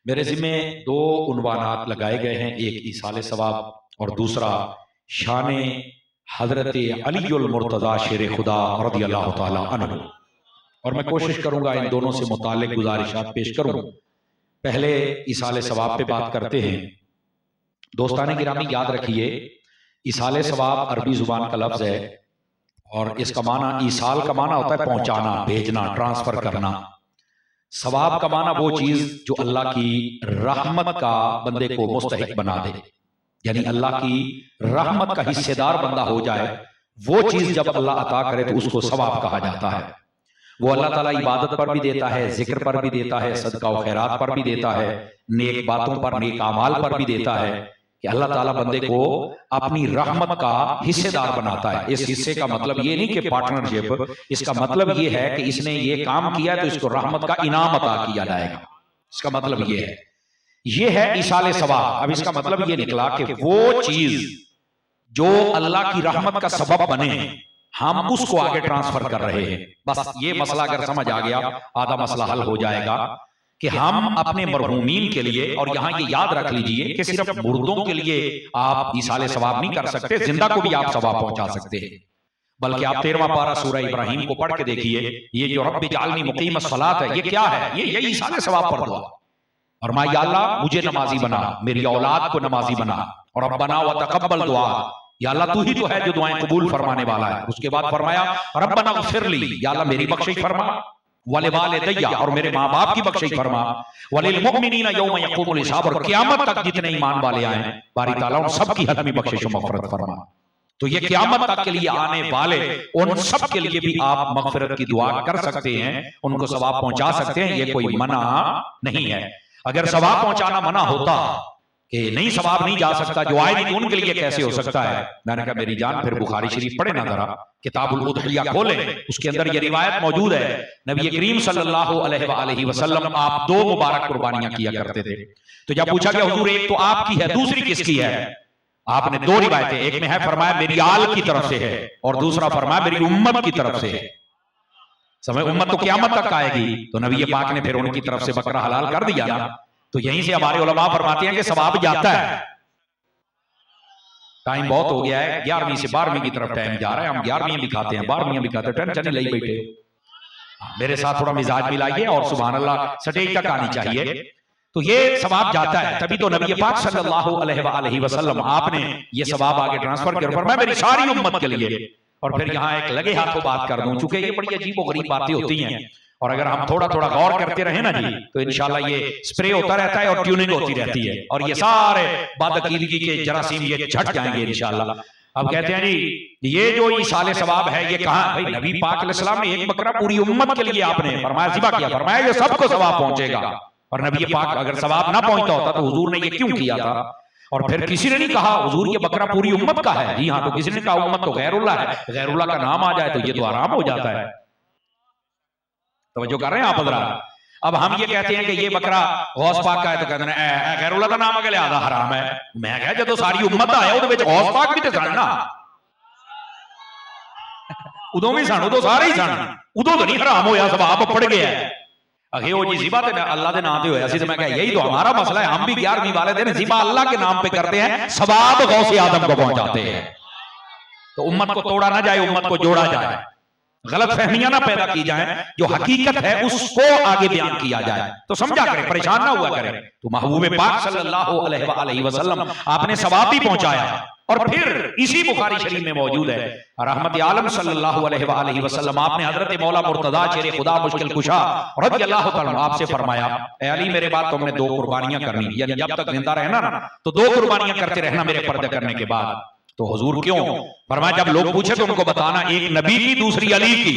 मेरे ज़िम्मे दो उन्वानात लगाए गए हैं, एक ईसाल सवाब और दूसरा शान हज़रत अलीउल मुर्तज़ा शेर खुदा रज़ियल्लाहु ताला अन्हु। और मैं कोशिश करूंगा इन दोनों से मुताल्लिक़ गुज़ारिशात पेश करूं। पहले ईसाल सवाब पे बात करते हैं। दोस्तान गिरामी याद रखिए, ईसाल सवाब अरबी ज़ुबान का लफ्ज़ है और इसका माना, ईसाल का माना होता है पहुंचाना, भेजना, ट्रांसफर करना। सवाब का माना वो चीज जो अल्लाह की रहमत का बंदे को मुस्तहिक बना दे, यानी अल्लाह की रहमत का हिस्सेदार बंदा हो जाए। वो चीज जब अल्लाह अता करे तो उसको सवाब कहा जाता है। वो अल्लाह ताला इबादत पर भी देता है, जिक्र पर भी देता है, सदका और खैरात पर भी देता है, नेक बातों पर, नेक अमाल पर भी देता है कि अल्लाह ताला बंदे को अपनी रहमत का हिस्सेदार बनाता है। इस हिस्से का मतलब ये नहीं कि पार्टनरशिप, इसका मतलब ये है कि इसने ये काम किया तो इसको रहमत का इनाम अता किया जाएगा। इसका मतलब ये है, ये है ईसाल सवाब। अब इसका मतलब ये निकला कि वो चीज जो अल्लाह की रहमत का सबब बने, हम उसको आगे ट्रांसफर कर रहे हैं। बस ये मसला अगर समझ आ गया, आधा मसला हल हो जाएगा कि हम अपने मरहूमीन के लिए, और यहां ये याद रख लीजिए कि सिर्फ मुर्दों के लिए आप ईसाल सवाब नहीं कर सकते, जिंदा को भी आप सवाब पहुंचा सकते हैं। बल्कि आप 13वां पारा सूरह इब्राहिम को पढ़ के देखिए, ये जो रब्बि जअलनी मुकीमस सलात है, ये क्या है? ये ईसाल सवाब पर दुआ। और मां या अल्लाह मुझे नमाजी बना, मेरी औलाद को नमाजी बना, और रब्बना व तकब्बल दुआ, या अल्लाह तू ही तो है जो दुआएं कबूल फरमाने वाला है। उसके बाद फरमाया रब्बना ग़फ़िरली, या अल्लाह मेरी बख्शिश फरमा, वले वालिदैया, और मेरे माँ बाप की बख्शिश फरमा, वलिल मुमिनीना यौम यक़ूमुल हिसाब, और क़यामत तक जितने ईमान वाले आए बारी ताला उन सब की हतमी बख्शिश और मग़फ़िरत फरमा। तो ये क़यामत तक के लिए आने वाले उन सब के लिए भी आप मग़फ़िरत की दुआ कर सकते हैं, उनको सवाब पहुंचा सकते हैं, ये कोई मना नहीं है। अगर सवाब पहुंचाना मना होता कि नहीं सवाब नहीं जा सकता, जो आए नहीं उनके लिए कैसे हो सकता है? मैंने कहा मेरी जान फिर बुखारी शरीफ पढ़े ना, जरा किताबुल उद्हिया खोलें, उसके अंदर ये रिवायत मौजूद है। नबी करीम सल्लल्लाहु अलैहि वसल्लम आप दो मुबारक कुर्बानियां किया करते थे। तो जब पूछा गया हुजूर एक तो आपकी है, दूसरी किसकी है? आपने दो रिवायतें, एक में है फरमाया मेरी आल की तरफ से है, और दूसरा फरमाया मेरी उम्मत की तरफ से है। समय उम्मत तो क़यामत तक आएगी, तो नबी पाक ने फिर उनकी तरफ से बकरा हलाल कर दिया। तो यहीं से हमारे उलमा फरमाते हैं कि सवाब जाता है। टाइम बहुत हो गया है, 11वीं से 12वीं की तरफ टाइम जा रहा है। हम 11वीं भी खाते हैं, 12वीं भी खाते हैं, टेंशन नहीं ले बैठे। मेरे साथ थोड़ा मिजाज मिलाइए और सुभान अल्लाह सटीक तक आनी चाहिए। तो ये सवाब जाता है, तभी तो नबी पाक सल्लल्लाहु अलैहि वसल्लम आपने ये सवाब आगे ट्रांसफर कर फरमाया मेरी सारी उम्मत के लिए। और फिर यहाँ एक लगे हाथों बात कर दूं, चूंकि ये बड़ी अजीब और गरीब बातें होती हैं, और अगर हम थोड़ा थोड़ा गौर करते रहे ना जी, तो इंशाल्लाह ये स्प्रे होता रहता है और ट्यूनिंग होती रहती है, और ये सारे बदअकीदगी के जरासीम ये छट जाएंगे इंशाल्लाह। अब कहते हैं जी ये जो ईसाल सवाब है ये कहां? भाई नबी पाक अलैहिस्सलाम ने एक बकरा पूरी उम्मत के लिए आपने फरमाया ज़िबा किया, फरमाया ये सबको सवाब पहुंचेगा। और नबी पाक अगर सवाब ना पहुंचता होता तो हुजूर ने ये क्यों किया था? और फिर किसी ने नहीं कहा हुजूर ये बकरा पूरी उम्मत का है। जी हाँ, तो किसी ने कहा उम्मत तो गैरुल्लाह है, गैरुल्लाह का नाम आ जाए तो ये तो आराम हो जाता है। तवज्जो कर रहे हैं आप हज़रात? अब हम ये कहते हैं कि ये बकरा गौस पाक का है, तो कहते हैं गैरुल्लाह का नाम अगर लिहाजा हराम है। मैं कहा जो सारी उम्मत आया ਉਹਦੇ ਵਿੱਚ गौस पाक भी तो सन ना, उदों भी सन, उदों सारे ही सन, उदों तो नहीं हराम होया, सवाब पड़ गया है। अगे वो जी ज़िबा ते अल्लाह के नाम पे होया सी, तो मैं कहा यही तो हमारा मसला है। हम भी 11वीं वाले दिन ज़िबा अल्लाह के नाम पे करते हैं, सवाब गौसे आदम को पहुंचाते हैं। तो उम्मत को तोड़ा ना जाए, उम्मत को जोड़ा जाए, गलत फहमियां ना पैदा की जाए, जो हकीकत है उसको आगे बयान किया जाए, तो समझा करें, परेशान ना हुआ करें। तो महबूब पाक सल्लल्लाहु अलैहि वसल्लम आपने सवाब भी पहुंचाया। और फिर इसी बुखारी शरीफ में मौजूद है रहमत आलम सल्लल्लाहु अलैहि वसल्लम आपने हजरत मौला मुर्तजा शेर खुदा मुश्किल कुशा रज़ियल्लाहु ताला आपसे फरमाया ए अली मेरे बाद तुमने दो कुर्बानियां करनी, यानी जब तक जिंदा रहना ना तो दो कुर्बानियां करते रहना मेरे पर्दे करने के बाद। तो हुजूर क्यों? फरमाया जब लोग पूछे तो उनको बताना एक नबी की दूसरी अली की।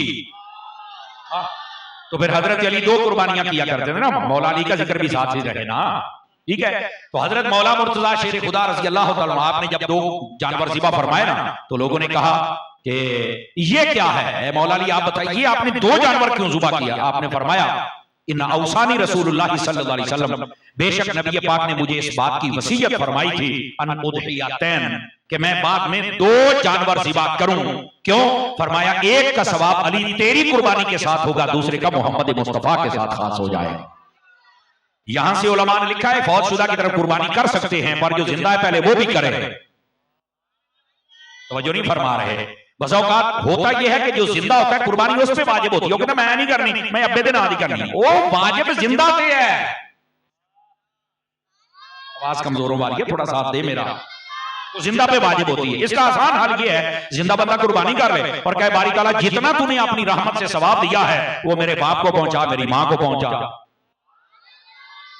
तो फिर हजरत अली दो कुर्बानियां किया करते थे ना, मौला अली का जिक्र भी साथ ही रहे ना, ठीक है। तो हजरत मौला मुर्तजा शेर खुदा रज़ियल्लाहु ताला आपने जब दो जानवर ज़िबा फरमाए ना, तो लोगों ने कहा कि ये क्या है मौला अली, आप बताइए आपने दो जानवर क्यों ज़ुबा किया? आपने फरमाया इन्ना औसानी रसूलुल्लाह सल्लल्लाहु अलैहि वसल्लम, बेशक नबी पाक ने मुझे इस बात की वसीयत फरमाई थी अन उद्हियातैन, कि मैं बाद में दो जानवर ज़िबा करूं। क्यों? फरमाया एक का सवाब अली तेरी कुर्बानी के साथ होगा, दूसरे का मोहम्मद मुस्तफा के साथ खास हो जाएगा। यहां से उलमा ने लिखा है फौतशुदा की तरफ कुर्बानी कर सकते हैं, पर जो जिंदा है पहले वो भी करे। तवज्जो नहीं फरमा रहे। बस औकात होता यह है कि जो जिंदा होता है कुर्बानी उस पे वाजिब होती है। कहता मैं नहीं करनी, मैं अब्बे दिन आदि करनी, वो वाजिब जिंदा पे है। आवाज कमजोरों वाली है, थोड़ा साथ दे मेरा। तो जिंदा पे वाजिब होती है। इसका आसान हल ये है, जिंदा बंदा कुर्बानी कर ले और कहे बारी ताला जितना तूने अपनी रहमत से सवाब दिया है वो मेरे बाप को पहुंचा, मेरी मां को पहुंचा।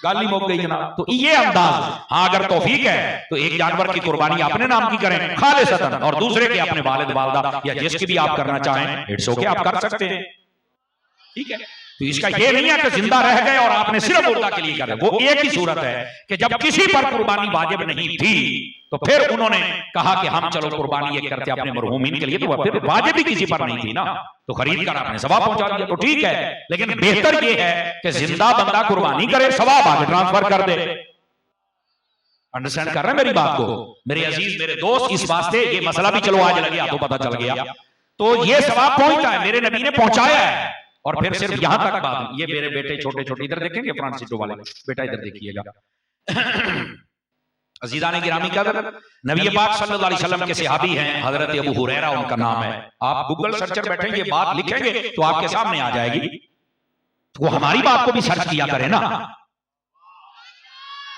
गाली मुक गई जनाब। तो ये अंदाज, हाँ अगर तौफीक है तो एक जानवर की कुर्बानी अपने नाम की करें खालिसतन, और दूसरे के अपने वालिद वालदा या जिसकी भी आप करना चाहें इट्स ओके, आप कर सकते हैं। ठीक है, तो इसका ये नहीं है कि जिंदा रह गए और आपने सिर्फ मुर्दा के लिए करें। वो एक ही सूरत है कि जब किसी पर कुर्बानी वाजिब नहीं थी तो फिर उन्होंने कहा कि हम चलो कुर्बानी ये करते अपने मरहूमीन के लिए, तो फिर वाजिब ही किसी पर नहीं थी ना, तो खरीद कर आपने सवाब पहुंचा दिया तो ठीक है। लेकिन बेहतर ये है कि जिंदा बंदा कुर्बानी करे, सवाब आगे ट्रांसफर कर दे। अंडरस्टैंड कर रहे हैं मेरी बात को मेरे अजीज मेरे दोस्त? इस वास्ते ये मसला भी चलो आज लग गया तो पता चल गया, तो ये सवाब पहुंचता है, मेरे नबी ने पहुंचाया है। और फिर सिर्फ यहां तक बात, ये मेरे बेटे छोटे छोटे इधर देखेंगे फ्रंट सीटों वाले बेटा इधर देखिएगा। अजीज़ान गिरामी का नबी पाक सल्लल्लाहु अलैहि वसल्लम के सहाबी हैं हजरत अबू हुरैरा उनका नाम है। आप गूगल सर्चर बैठेंगे ये बात लिखेंगे तो आपके सामने आ जाएगी। तो हमारी बात को भी सर्च किया करें ना,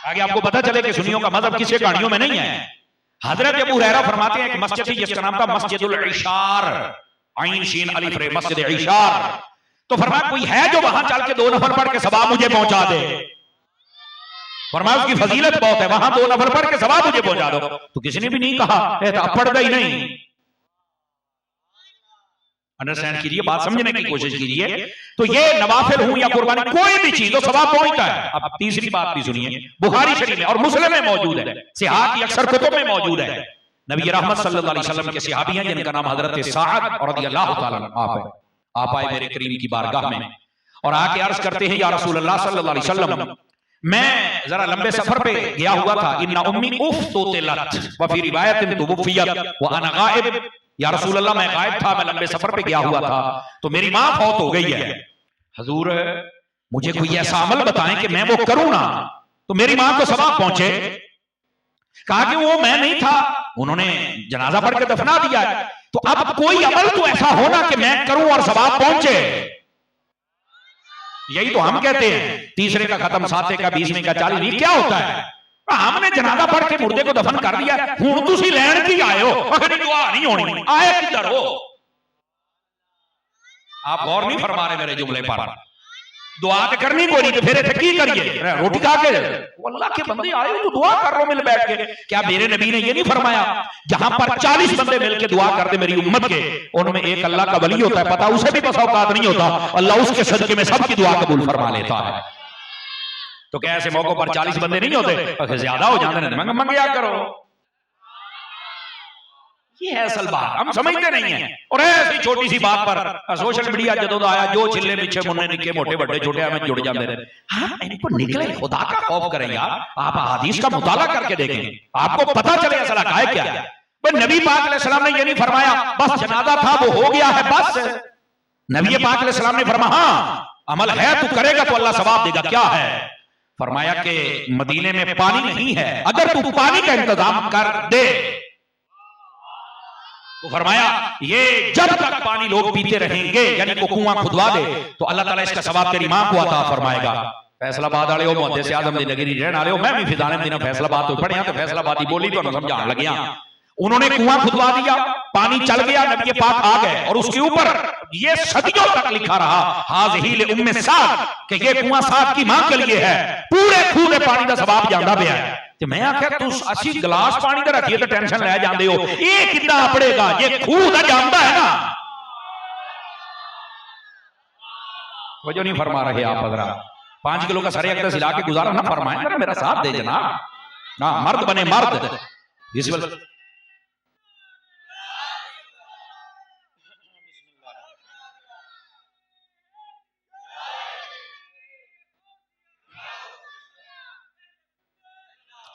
आगे आपको पता चले कि सुन्नियों का मजहब किसी कहानियों में नहीं है। हजरत अबू हुरैरा फरमाते हैं एक मस्जिद थी जिसका नाम था मस्जिदुल इशार, आइन शीन अलिफ रे, मस्जिद इशार। तो फरमाया कोई है जो वहां चल के 2 नफल पढ़ के सवाब मुझे पहुंचा दे? फरमाया उसकी फजीलत बहुत है, वहां 2 नफल पढ़ के सवाब मुझे पहुंचा दो। तो किसी ने भी नहीं कहा, पढ़ता ही नहीं। अंडरस्टैंड कीजिए, बात समझने की कोशिश कीजिए। तो ये नवाफिल हूं या कुर्बानी कोई भी चीज तो सवाब पहुंचता है। अब तीसरी बात भी सुनिए, बुखारी शरीफ में और मुस्लिम में मौजूद है, सिहाह की अक्सर कुतुब में मौजूद है। नबी रहमत सल्लल्लाहु अलैहि वसल्लम के सहाबी हैं जिनका नाम हजरत साअद रज़ियल्लाहु ताला अन्हु है। आप आए मेरे करीम की बारगाह में और आके अर्ज करते हैं या रसूल अल्लाह सल्लल्लाहु अलैहि वसल्लम, मैं जरा लंबे सफर पे गया हुआ था, इन्ना उम्मी उफ्तुतिलत व फी रिवायतिन तुवफ़ियत व अना गायब। या रसूल अल्लाह मैं गायब था, मैं लंबे सफर पे गया हुआ था तो मेरी मां फौत हो गई है। हुजूर मुझे कोई ऐसा अमल बताएं कि मैं वो करूं ना तो मेरी मां को सवाब पहुंचे। कहा कि वो मैं नहीं था, उन्होंने जनाजा पढ़ के दफना दिया है, तो अब कोई अमल तो ऐसा होना कि मैं करूं और सवाब पहुंचे। यही तो हम कहते हैं, तीसरे का खत्म, साते का, 20वें का, 40वें क्या होता है? हमने जनाजा पढ़ के मुर्दे को दफन कर दिया, हुण तुसी लैण की आए हो, अगर दुआ नहीं होनी, आए किधर हो? आप गौर नहीं फरमा रहे मेरे जुमले पर। दुआ तो करनी कोई नहीं तो फिर इत्थे की करिए? रोटी खा के अल्लाह के बंदे आए हो तो दुआ कर लो मिल बैठ के। क्या मेरे नबी ने ये नहीं फरमाया जहां पर 40 बंदे मिलके दुआ कर दे मेरी उम्मत के, उनमें एक अल्लाह का वली होता है, पता उसे भी बस औकात नहीं होता, अल्लाह उसके सदके में सबकी दुआ कबूल फरमा लेता है। तो क्या ऐसे मौकों पर 40 बंदे नहीं होते? ज्यादा हो जाते हैं, मंगया करो। ये है असल बात, हम समझते नहीं है। और ऐसी छोटी सी बात पर सोशल मीडिया जदों आया, जो चिल्ले पीछे मुन्ने निके मोटे बड़े छोटे में जुड़ जाते रहे। हाँ, इनको निकले, खुदा का खौफ करें यार। आप हदीस का मुताला करके देखें, आपको पता चले असल हक़ाइक़ क्या है। नबी पाक अलैहिस्सलाम ने ये नहीं फरमाया बस जनाजा था वो हो गया है बस। नबी पाक अलैहिस्सलाम ने फरमाया हाँ अमल है, तू करेगा तो अल्लाह सवाब देगा। क्या है? फरमाया कि मदीने में पानी नहीं है, अगर तू पानी का इंतजाम कर दे तो फरमाया ये जब तक पानी लोग पीते रहेंगे, यानी को कुआं खुदवा दे तो अल्लाह ताला इसका सवाब तेरी मां को अता फरमाएगा। फैसलाबाद वाले हो, मुहद्दिस आज़म दी नगरी रहने वाले हो, मैं भी फिजाने दिन फैसलाबाद तो पढ़िया तो फैसलाबादी बोली तो समझाने लग गया। उन्होंने कुआं खुदवा दिया, पानी चल गया, नबी पाक आ गए और उसके ऊपर ये सदियों तक लिखा रहा हाज़िही ले उम्मे साद कि ये कुआं साद की मां के लिए है, पूरे खूह में पानी का सवाब जांदा पिया है। ते मैं आख्या तू 80 गिलास पानी दा रखिए तो टेंशन ले जांदे हो, ये कितना अपड़ेगा? ये खूह दा जांदा है ना। वजह नहीं फरमा रहे आप हज़रात। 5 किलो का सरे अकदस हिला के गुजारा ना फरमाए, मेरा साथ दे जनाब ना, मर्द बने मर्द।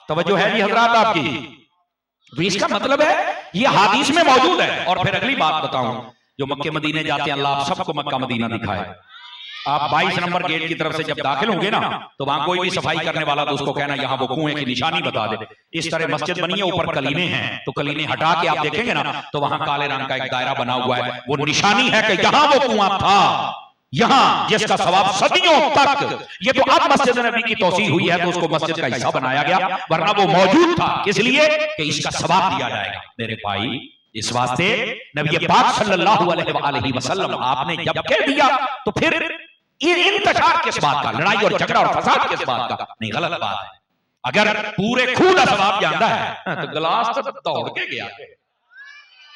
तवज्जो है जी हजरात आपकी? तो इसका मतलब है ये हदीस में मौजूद है। और फिर अगली बात बताऊं, जो मक्के मदीने जाते हैं, अल्लाह आप सबको मक्का मदीना दिखाए, आप 22 नंबर गेट की तरफ से जब दाखिल होंगे ना, तो वहां कोई भी सफाई करने वाला तो उसको कहना यहाँ वो कुएं की निशानी बता दे। इस तरह मस्जिद बनी है, ऊपर कलीने हैं, तो कलीने हटा के आप देखेंगे ना तो वहां काले रंग का एक दायरा बना हुआ है, वो निशानी है कि यहाँ वो कुआं था, यहाँ जिसका सवाब सदियों तक। ये तो अब मस्जिद नबी की तौसीह हुई है तो उसको मस्जिद का हिस्सा बनाया गया, वरना वो मौजूद था, इसलिए कि इसका सवाब दिया जाएगा। मेरे भाई, इस वास्ते नबी पाक सल्लल्लाहु अलैहि वसल्लम आपने जब कह दिया तो फिर इंतशार किस बात का, लड़ाई और झगड़ा और फसाद किस बात का? नहीं, गलत बात है। अगर पूरे खून का सवाब जानता है तो गिलास तो दौड़ के गया।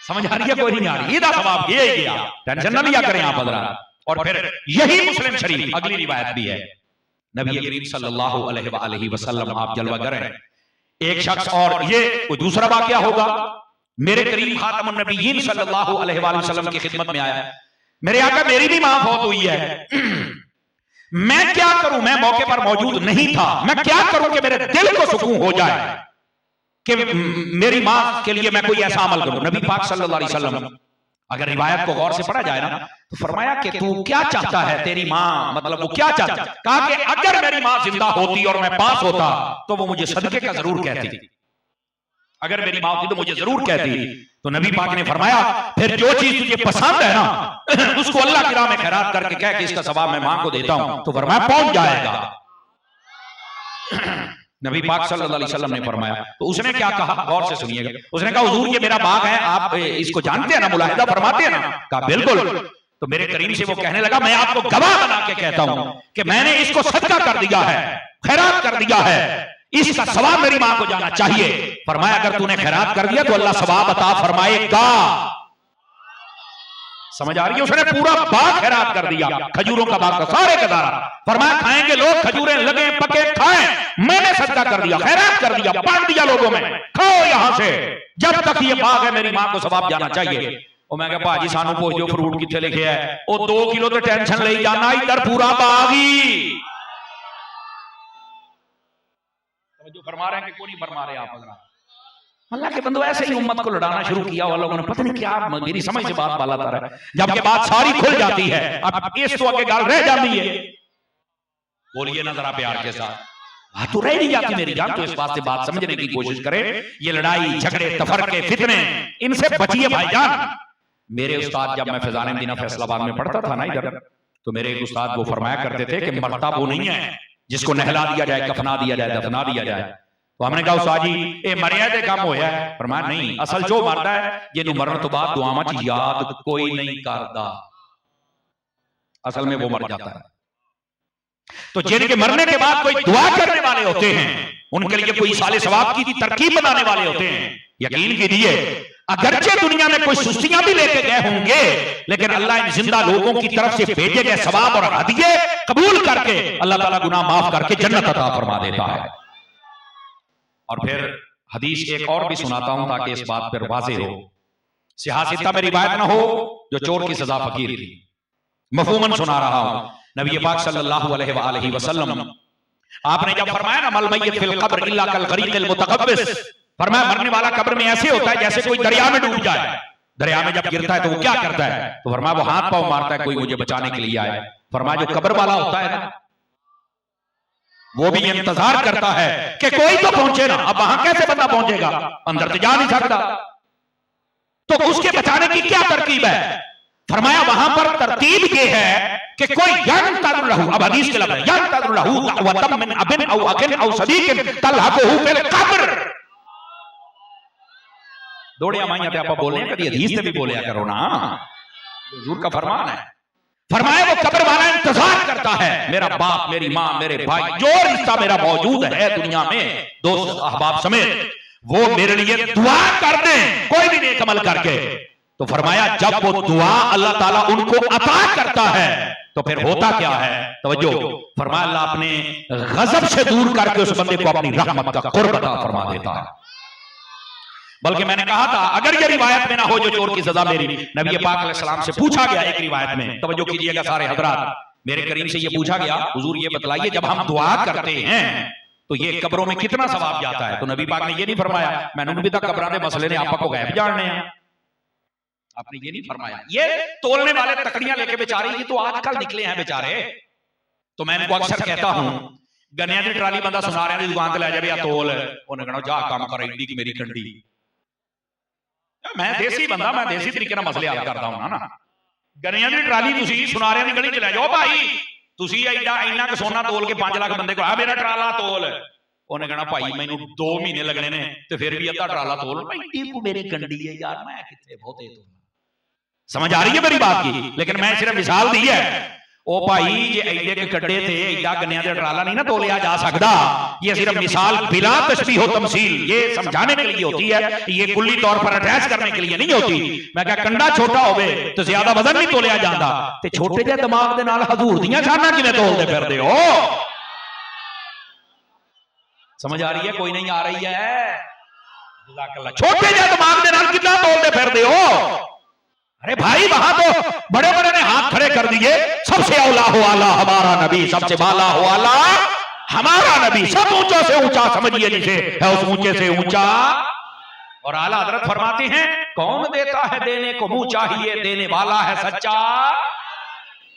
समझ आ रही है? कोई नहीं आ रही? ईदा सवाब ये ही गया, टेंशन ना लिया करें आप हज़रात। और फिर यही मुस्लिम शरीफ अगली रिवायत भी है, नबी करीम सल्लल्लाहु अलैहि वसल्लम आप जलवागर हैं। एक शख्स, और ये कोई दूसरा वाकया होगा, मेरे करीम खातमुन नबीयीन सल्लल्लाहु अलैहि वसल्लम की खिदमत में आया, मेरे आका मेरी भी मां फौत हुई है, मैं क्या करूं? मैं मौके पर मौजूद नहीं था, मैं क्या करूं कि मेरे दिल को सुकून हो जाए कि मेरी मां के लिए मैं कोई ऐसा अमल करूं। नबी पाक सल्लल्लाहु अलैहि वसल्लम, अगर रिवायत को गौर से पढ़ा जाए ना, तो फरमाया कि तू क्या चाहता है, तेरी मां मतलब वो क्या चाहता? कहा कि अगर मेरी मां जिंदा होती और मैं पास होता तो वो मुझे सदके का जरूर कहती, अगर मेरी मां होती तो मुझे जरूर कहती। तो नबी पाक ने फरमाया फिर जो चीज तुझे पसंद है ना उसको अल्लाह की राह में खैरात करके कह कि इसका सवाब मैं मां को देता हूं, तो फरमाया पहुंच जाएगा। नबी पाक सल्लल्लाहु अलैहि वसल्लम ने फरमाया, तो उसने क्या कहा, गौर से सुनिएगा। उसने कहा हुजूर ये मेरा बाग है, आप इसको जानते हैं ना, मुलाहिदा फरमाते हैं ना? कहा बिल्कुल। तो मेरे करीम से वो कहने लगा मैं आपको गवाह बना के कहता हूं कि मैंने इसको सदका कर दिया है, खैरात कर दिया है, इसका सवाब मेरी मां को जाना चाहिए। फरमाया अगर तूने खैरात कर दिया तो अल्लाह सवाब अता फरमाएगा। समझ आ रही है? उसने पूरा बाग खैरात कर दिया, खजूरों का बाग का सारे का सारा। फरमाया खाएंगे लोग, खजूरें लगे पके खाएं, मैंने सदका कर दिया, खैरात कर दिया, बांट दिया लोगों में, खाओ यहां से, जब तक ये बाग है मेरी मां को सवाब जाना चाहिए। और मैं कहा भाजी सानू पूछ जो फ्रूट कितने लिखे है, वो 2 किलो तो टेंशन ले जाना, इधर पूरा बाग ही। जो फरमा रहे हैं कि कोई नहीं फरमा रहे आप अल्लाह के बंदो, ऐसे ही उम्मत को लड़ाना शुरू किया और लोगों ने पता नहीं क्या, मेरी समझ से बात बाला है, जबकि बात सारी खुल जाती है, अब इस तो आगे गाल रह जाती है। बोलिए ना जरा प्यार के साथ, बात तो रह नहीं जाती मेरी जान। तो इस बात से बात समझने की कोशिश करें, ये लड़ाई झगड़े तफरके फितने, इनसे बचिए भाईजान। मेरे उस्ताद, जब मैं फैजान मदीना फैसलाबाद में पढ़ता था ना इधर, तो मेरे एक उस्ताद वो फरमाया करते थे कि मरता वो नहीं है जिसको नहला दिया जाए, कफना दिया जाए, दफना दिया जाए। तो हमने कहा उस्ताद जी ये मरिया दे काम होया है। फरमाया नहीं, असल जो मरदा है जिन्हों मरण तो बाद दुआवां च याद कोई नहीं करता, असल में वो मर जाता है। तो जिनके मरने के बाद कोई दुआ करने वाले होते हैं, उनके लिए कोई साले सवाब की तरकीब बनाने वाले होते हैं। यकीन कीजिए अगरचे दुनिया में कोई सुस्तियां भी लेके गए होंगे, लेकिन अल्लाह इन जिंदा लोगों की तरफ से भेजे गए सवाब और हदिये कबूल करके अल्लाह ताला गुनाह माफ करके जन्नत अता फरमा देता है। और फिर हदीस एक और भी सुनाता हूं ताकि इस बात पर वाज़ेह हो। सियासता में रिवायत ना हो जो चोर की सजा फकीर थी, मफहूमन सुना रहा हूं। नबी पाक सल्लल्लाहु अलैहि वसल्लम आपने जब फरमाया ना मल मय्यत फिल क़ब्र इल्ला कल गरीक़िल मुतकब्बिस, फरमाया मरने वाला कब्र में ऐसे होता है जैसे कोई दरिया में डूब जाए। दरिया में जब गिरता है तो वो क्या करता है? तो फरमाया वो हाथ पांव मारता है कोई मुझे बचाने के लिए आए। फरमाया जो कब्र वाला होता है ना, वो भी इंतजार करता है कि कोई तो पहुंचे ना। अब वहां कैसे बंदा पहुंचेगा? अंदर तो जा नहीं सकता, तो उसके बचाने की क्या तरकीब है? फरमाया वहां पर तरतीब ये है कि कोई यंतज़िरहु, अब हदीस के लफ्ज़ यंतज़िरहु दअवतम मिन अबिन औ अखिन औ सदीकिन तलहक़ुहु फिल क़ब्र। दौड़िया माइया पे आप बोल रहे हैं, कभी हदीस से भी बोलिया करो ना, हुजूर का फरमान है। फरमाया वो कब्र वाला इंतजार करता है, मेरा बाप, मेरी माँ, मेरे भाई, जो रिश्ता मेरा मौजूद है दुनिया में, दोस्त अहबाब समेत, वो मेरे लिए दुआ कर दें कोई भी नेक अमल करके। तो फरमाया जब वो दुआ अल्लाह ताला उनको अता करता है तो फिर होता क्या है? तवज्जो, फरमाया अल्लाह अपने गजब से दूर करके उस बंदे को अपनी रहमत का कुर्ब अता फरमा देता है। बल्कि मैंने कहा था अगर ये रिवायत में ना हो जो चोर की सजा मेरी, नबी पाक अलैहि सलाम से पूछा गया एक रिवायत में, तवज्जो कीजिएगा सारे हजरात, मेरे करीम से ये पूछा गया हुजूर ये बतलाइए जब हम दुआ करते हैं तो ये कब्रों में कितना सवाब जाता है? तो नबी पाक ने ये नहीं फरमाया मैंने भी तक कब्रां दे मसले ने आपको गैब जानने हैं, आपने ये नहीं फरमाया। ये तोलने वाले तकड़ियां लेके बेचारे ये तो आजकल निकले हैं बेचारे। तो मैं इनको अक्सर कहता हूं गन्निया की ट्राली बंदा सुनारियां की दुकान ते ले जावे तोल, उन्हें कहना जा काम कर एडी की मेरी कंडी। मैं देसी बंदा, मैं देसी तरीके नाल मसले हल करदा हूं ना। गन्निया की ट्राली तुसी सुनारियां की गली च ले जाओ भाई, तुसी एडा इन्ना क सोना तोल के 5 लाख बंदे को आ मेरा ट्राला तोल, उन्हें कहना भाई मैनू 2 महीने लगने ने ते फिर भी अद्धा ट्राला तोल एडी को मेरी कंडी है यार, मैं कितने बहुते तोल। समझ आ रही है मेरी बात की? लेकिन मैं सिर्फ मिसाल दी है। ओ भाई जे एडे के कड्डे थे एडा गन्निया का ट्राला नहीं ना तोलिया जा सकता। ये सिर्फ मिसाल बिला तशबीह हो तमसील, ये समझाने के लिए होती है, ये कुल्ली तौर पर अटैच करने के लिए नहीं होती। मैं क्या कंडा छोटा होवे तो ज्यादा वजन नहीं तोलिया जाता, ते छोटे जे दिमाग दे नाल हजूर दियां शानां किवें तोलदे फिरदे हो? समझ आ रही है? कोई नहीं आ रही है? छोटे जे दिमाग दे नाल कितना तोलदे फिरदे हो? अरे भाई वहां तो बड़े बड़े ने हाथ खड़े कर दिए, सबसे औला हो आला हमारा नबी, सबसे बाला हो आला हमारा नबी, सब ऊंचा से ऊंचा समझिए जिसे है उस ऊंचे से ऊंचा। और आला हजरत फरमाते हैं कौन देता है देने को मुंह चाहिए, देने वाला है सच्चा।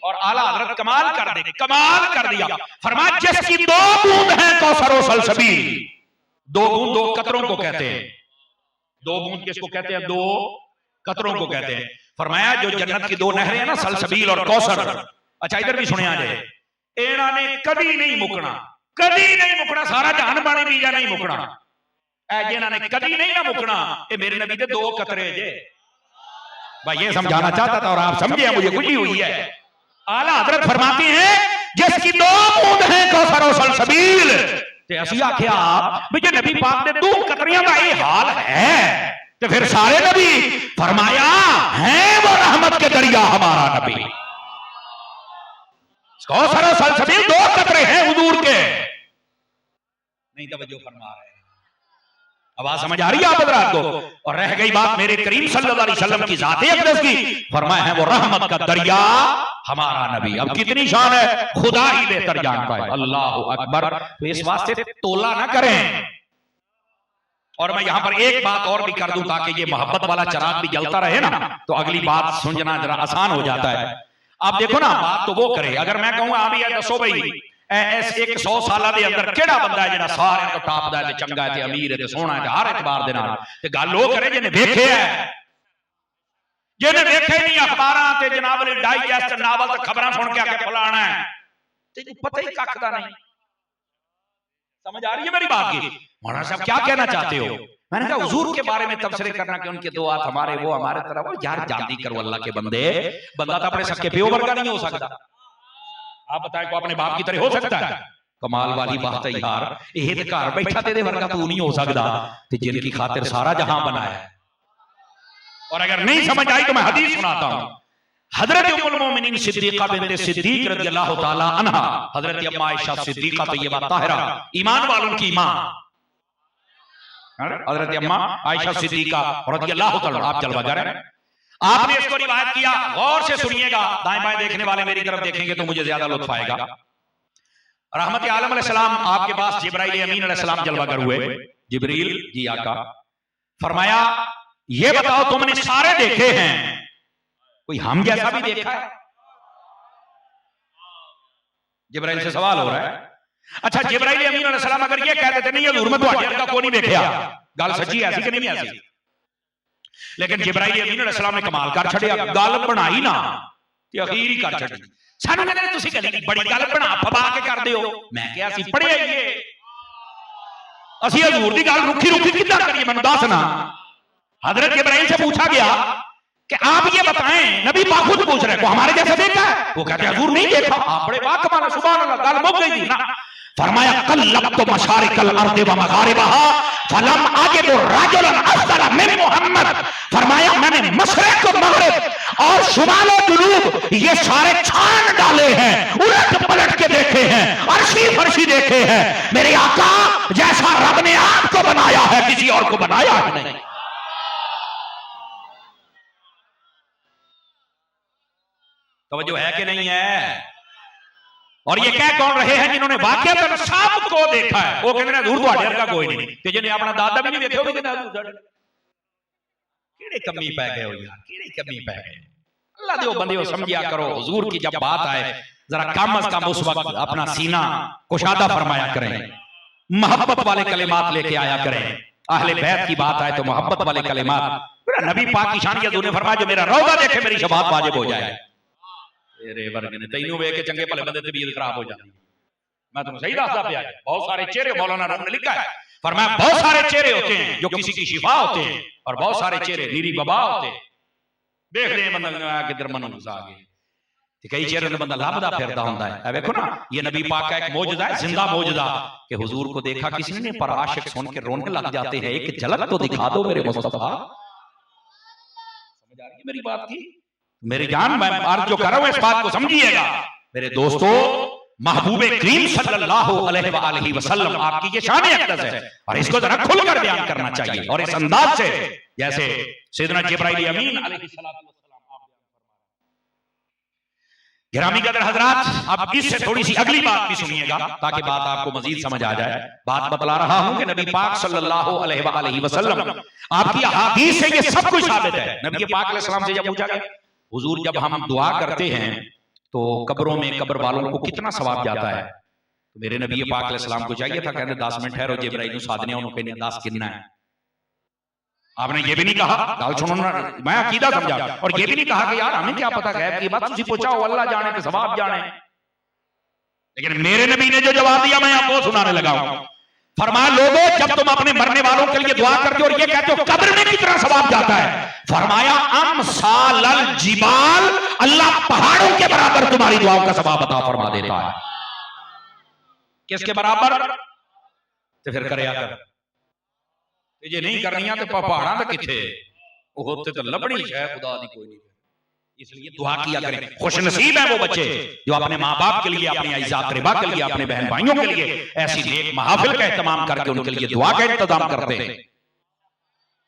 और आला हजरत कमाल कर दे, कमाल कर दिया। फरमाया जिसकी 2 बूंद है कौसर व सलसबील, 2 बूंद 2 कतरों को कहते हैं। 2 बूंद किसको कहते हैं? 2 कतरों को कहते हैं। फरमाया जो जन्नत की 2 नहरें हैं ना, सलसबील और कौसर। अच्छा इधर भी सुने आ जाए, इन्हां ने कभी नहीं मुकना, कभी नहीं मुकना, सारा जहान पानी पी जा नहीं मुकना, जिन्हां ने कभी नहीं ना मुकना, ये मेरे नबी के 2 कतरे जे। भाई ये समझाना चाहता था और आप समझे, मुझे खुशी हुई है। आला हजरत फरमाते हैं जिसकी 2 बूंद है कौसर और सलसबील, ते असी आख्या भी जे नबी पाक दे 2 कतरियां दा ये हाल है तो फिर सारे नबी? फरमाया है वो रहमत के दरिया हमारा नबी। कौसर और सलसबील 2 कतरे हैं हुजूर के। नहीं तवज्जो फरमा रहे हैं? आवाज समझ आ रही है आप हजरात को? और रह गई बात मेरे करीम सल्लल्लाहु अलैहि वसल्लम की जाते अक़दस की, फरमाया है वो रहमत का दरिया हमारा नबी। अब कितनी शान है, खुदा ही बेहतर जानता है। अल्लाह अकबर। तो इस वास्ते तोला ना करें। और मैं यहां पर एक बात और भी कर दूं ताकि ये मोहब्बत वाला चिराग भी जलता रहे ना, तो अगली बात समझना जरा आसान हो जाता है। आप देखो ना, बात तो वो करे, अगर मैं कहूंगा आप ये दसो भाई ऐसे 100 साल के अंदर केड़ा बंदा है जेड़ा सारे तो टॉप दा है, चंगा है, अमीर है, सोहना है, हर एतबार दे नाल, ते गल वो करे जिन्हें वेखे है। जिन्हें वेखे नहीं अखबारां ते जनाब ने डाइजेस्ट नावल ते खबरां सुन के आके फलाना है, तेनू पता ही कख दा नहीं। समझ आ रही है मेरी बात की? मौलाना साहब क्या कहना चाहते हो? मैंने कहा हुजूर के बारे में तबसरे करना कि उनके 2 हाथ हमारे, वो हमारे तरफ। यार जाती करो अल्लाह के बंदे, बंदा तो अपने सके प्यो वर्गा नहीं हो सकता। आप बताएं को अपने बाप की तरह हो सकता है? कमाल वाली बात है यार, ये तो घर बैठा तेरे वर्गा तू नहीं हो सकता, जिनकी खातिर सारा जहां बनाया। और अगर नहीं समझ आई तो मैं हदीस सुनाता हूं। हजरत उम्मुल मोमिनीन सिद्दीका बिन्ते सिद्दीक रज़ियल्लाहु ताला अन्हा, हजरत अम्मा आयशा सिद्दीका तय्यबा ताहिरा, ईमान वालों की मां, हजरत अम्मा आयशा सिद्दीका रज़ियल्लाहु ताला, आप जलवागर हैं। आपने इसको रिवायत किया, गौर से सुनिएगा, दाएं बाएं देखने वाले मेरी तरफ देखेंगे तो मुझे ज्यादा लुत्फ आएगा। रहमत आलम अलैहिस्सलाम आपके पास जिब्राइल अमीन अलैहिस्सलाम जलवागर हुए। जिब्रील जी आका, फरमाया ये बताओ तुमने सारे देखे हैं, कोई हम जैसा भी देखा है? जिब्राइल से सवाल हो रहा है। अच्छा जिब्राइल अमीन अलैहिस्सलाम अगर ये कह देते नहीं हजूर मैं तुहाडे वर्गा कोई नहीं देखा, गल सच्ची ऐसी कि नहीं ऐसी? लेकिन जिब्राइल अमीन अलैहिस्सलाम ने कमाल कर छड़िया, गल बनाई ना ते अखीर ही कर छड़ी। सानू कहंदे तुसीं गल बड़ी गल बना फबा के करदे हो। मैं कहा सी पढ़िया ही है, असीं हजूर दी गल रुखी रुखी किदां करिए, मैनूं दस ना। हजरत जिब्राइल से पूछा गया कि आप ये बताएं, नबी पाक खुद पूछ रहे को हमारे जैसे देखा है? वो कहते हजूर नहीं देखा। आप बड़े वाकमाल, सुभान अल्लाह, गल मुक गई थी ना। फरमाया कल्लबतु मशारिकल अर्दि व मगारिबहा फलम आजिद रजुलन अफदल मिन मुहम्मद। फरमाया मैंने मशरिक मगरिब और शुमाल और जुनूब ये सारे छान डाले हैं, उलट पलट के देखे हैं, अर्शी फर्शी देखे हैं। मेरे आका जैसा रब ने आपको बनाया है किसी और को बनाया है नहीं। तवज्जो है कि नहीं है? और ये कह कौन रहे हैं जिन्होंने वाकई सबको देखा है? वो कहते हैं दूर तो का कोई नहीं, जिन्हें अपना दादा भी नहीं देखा केड़े कमी पै गए हो यार, केड़े कमी पै गए। अल्लाह दे बंदे हो समझिया करो, हुजूर की जब बात आए जरा कम अज कम उस वक्त अपना सीना कुशादा फरमाया करें, मोहब्बत वाले कलिमात लेके आया करें। अहले बैत की बात आए तो मोहब्बत वाले कलिमात। नबी पाक की शान ने फरमाया जो मेरा रौज़ा देखे मेरी शफाअत वाजिब हो जाए। तेरे वर्गे ने तैनू वेख के चंगे भले बंदे तबीयत खराब हो जाती। मैं तुम्हें सही दसदा पिया, बहुत सारे चेहरे मौलाना रब ने लिखा है, फरमाया बहुत सारे चेहरे होते हैं जो किसी की शिफा होते हैं और बहुत सारे चेहरे नीरी बबा होते हैं। देख रहे बंदा किधर मन घुसा गए, कई चेहरे ने बंदा लभदा फिरदा हुंदा है। देखो ना, ये नबी पाक का एक मौजूदा है, जिंदा मौजूदा, कि हुजूर को देखा किसी ने पर आशिक सुन के रोने लग जाते हैं, एक झलक तो दिखा दो मेरे मुस्तफा। समझ आ रही है मेरी बात की? मेरी जान, मैं अर्ज जो कर रहा हूं इस बात को समझिएगा मेरे दोस्तों। महबूबे करीम सल्लल्लाहु अलैहि वसल्लम आपकी ये शान अक़दस है और इसको जरा खुलकर बयान करना चाहिए और इस अंदाज से जैसे सैयदना जिब्राइल अमीन अलैहिस्सलाम। गिरामी कदर हजरात, अब इससे थोड़ी सी अगली बात भी सुनिएगा ताकि बात आपको मजीद समझ आ जाए। बात बतला रहा हूं कि नबी पाक सल्लल्लाहु अलैहि वसल्लम आपकी अहादीस से ये सब कुछ साबित है। नबी पाक अलैहिस्सलाम से जब पूछा गया, हुजूर जब हम दुआ करते हैं तो कब्रों में कब्र वालों को कितना सवाब जाता है? तो मेरे नबी पाक अलैहिस्सलाम को चाहिए था, कहते 10 मिनट ठहरो, जिब्राइल साधने उन्होंने कहने 10 कितना है। आपने ये भी नहीं कहा, गाल सुनो ना, मैं अकीदा समझा, और ये भी नहीं कहा कि यार हमें क्या पता गैब की बात, तुझे पूछा अल्लाह जाने के सवाब जाने। लेकिन मेरे नबी ने जो जवाब दिया मैं आपको सुनाने लगा हूं। फरमाया लोगों जब तुम अपने मरने वालों के लिए दुआ करते हो और ये कहते हो कब्र में कितना सवाब जाता है, फरमाया अमसालल जिबाल, अल्लाह पहाड़ों के बराबर तुम्हारी दुआओं का सवाब अता फरमा देता है। किसके बराबर? तो फिर करे कर जे नहीं करनी तो पहाड़ा तो किथे होते तो लबनी है खुदा दी कोई नहीं। इसलिए दुआ किया करें। खुश नसीब है वो बच्चे जो अपने माँ बाप के लिए, अपने इज़्ज़त रिबा के लिए, अपने बहन भाइयों के लिए ऐसी नेक महफिल का एहतमाम करके उनके लिए दुआ का इंतजाम करते हैं।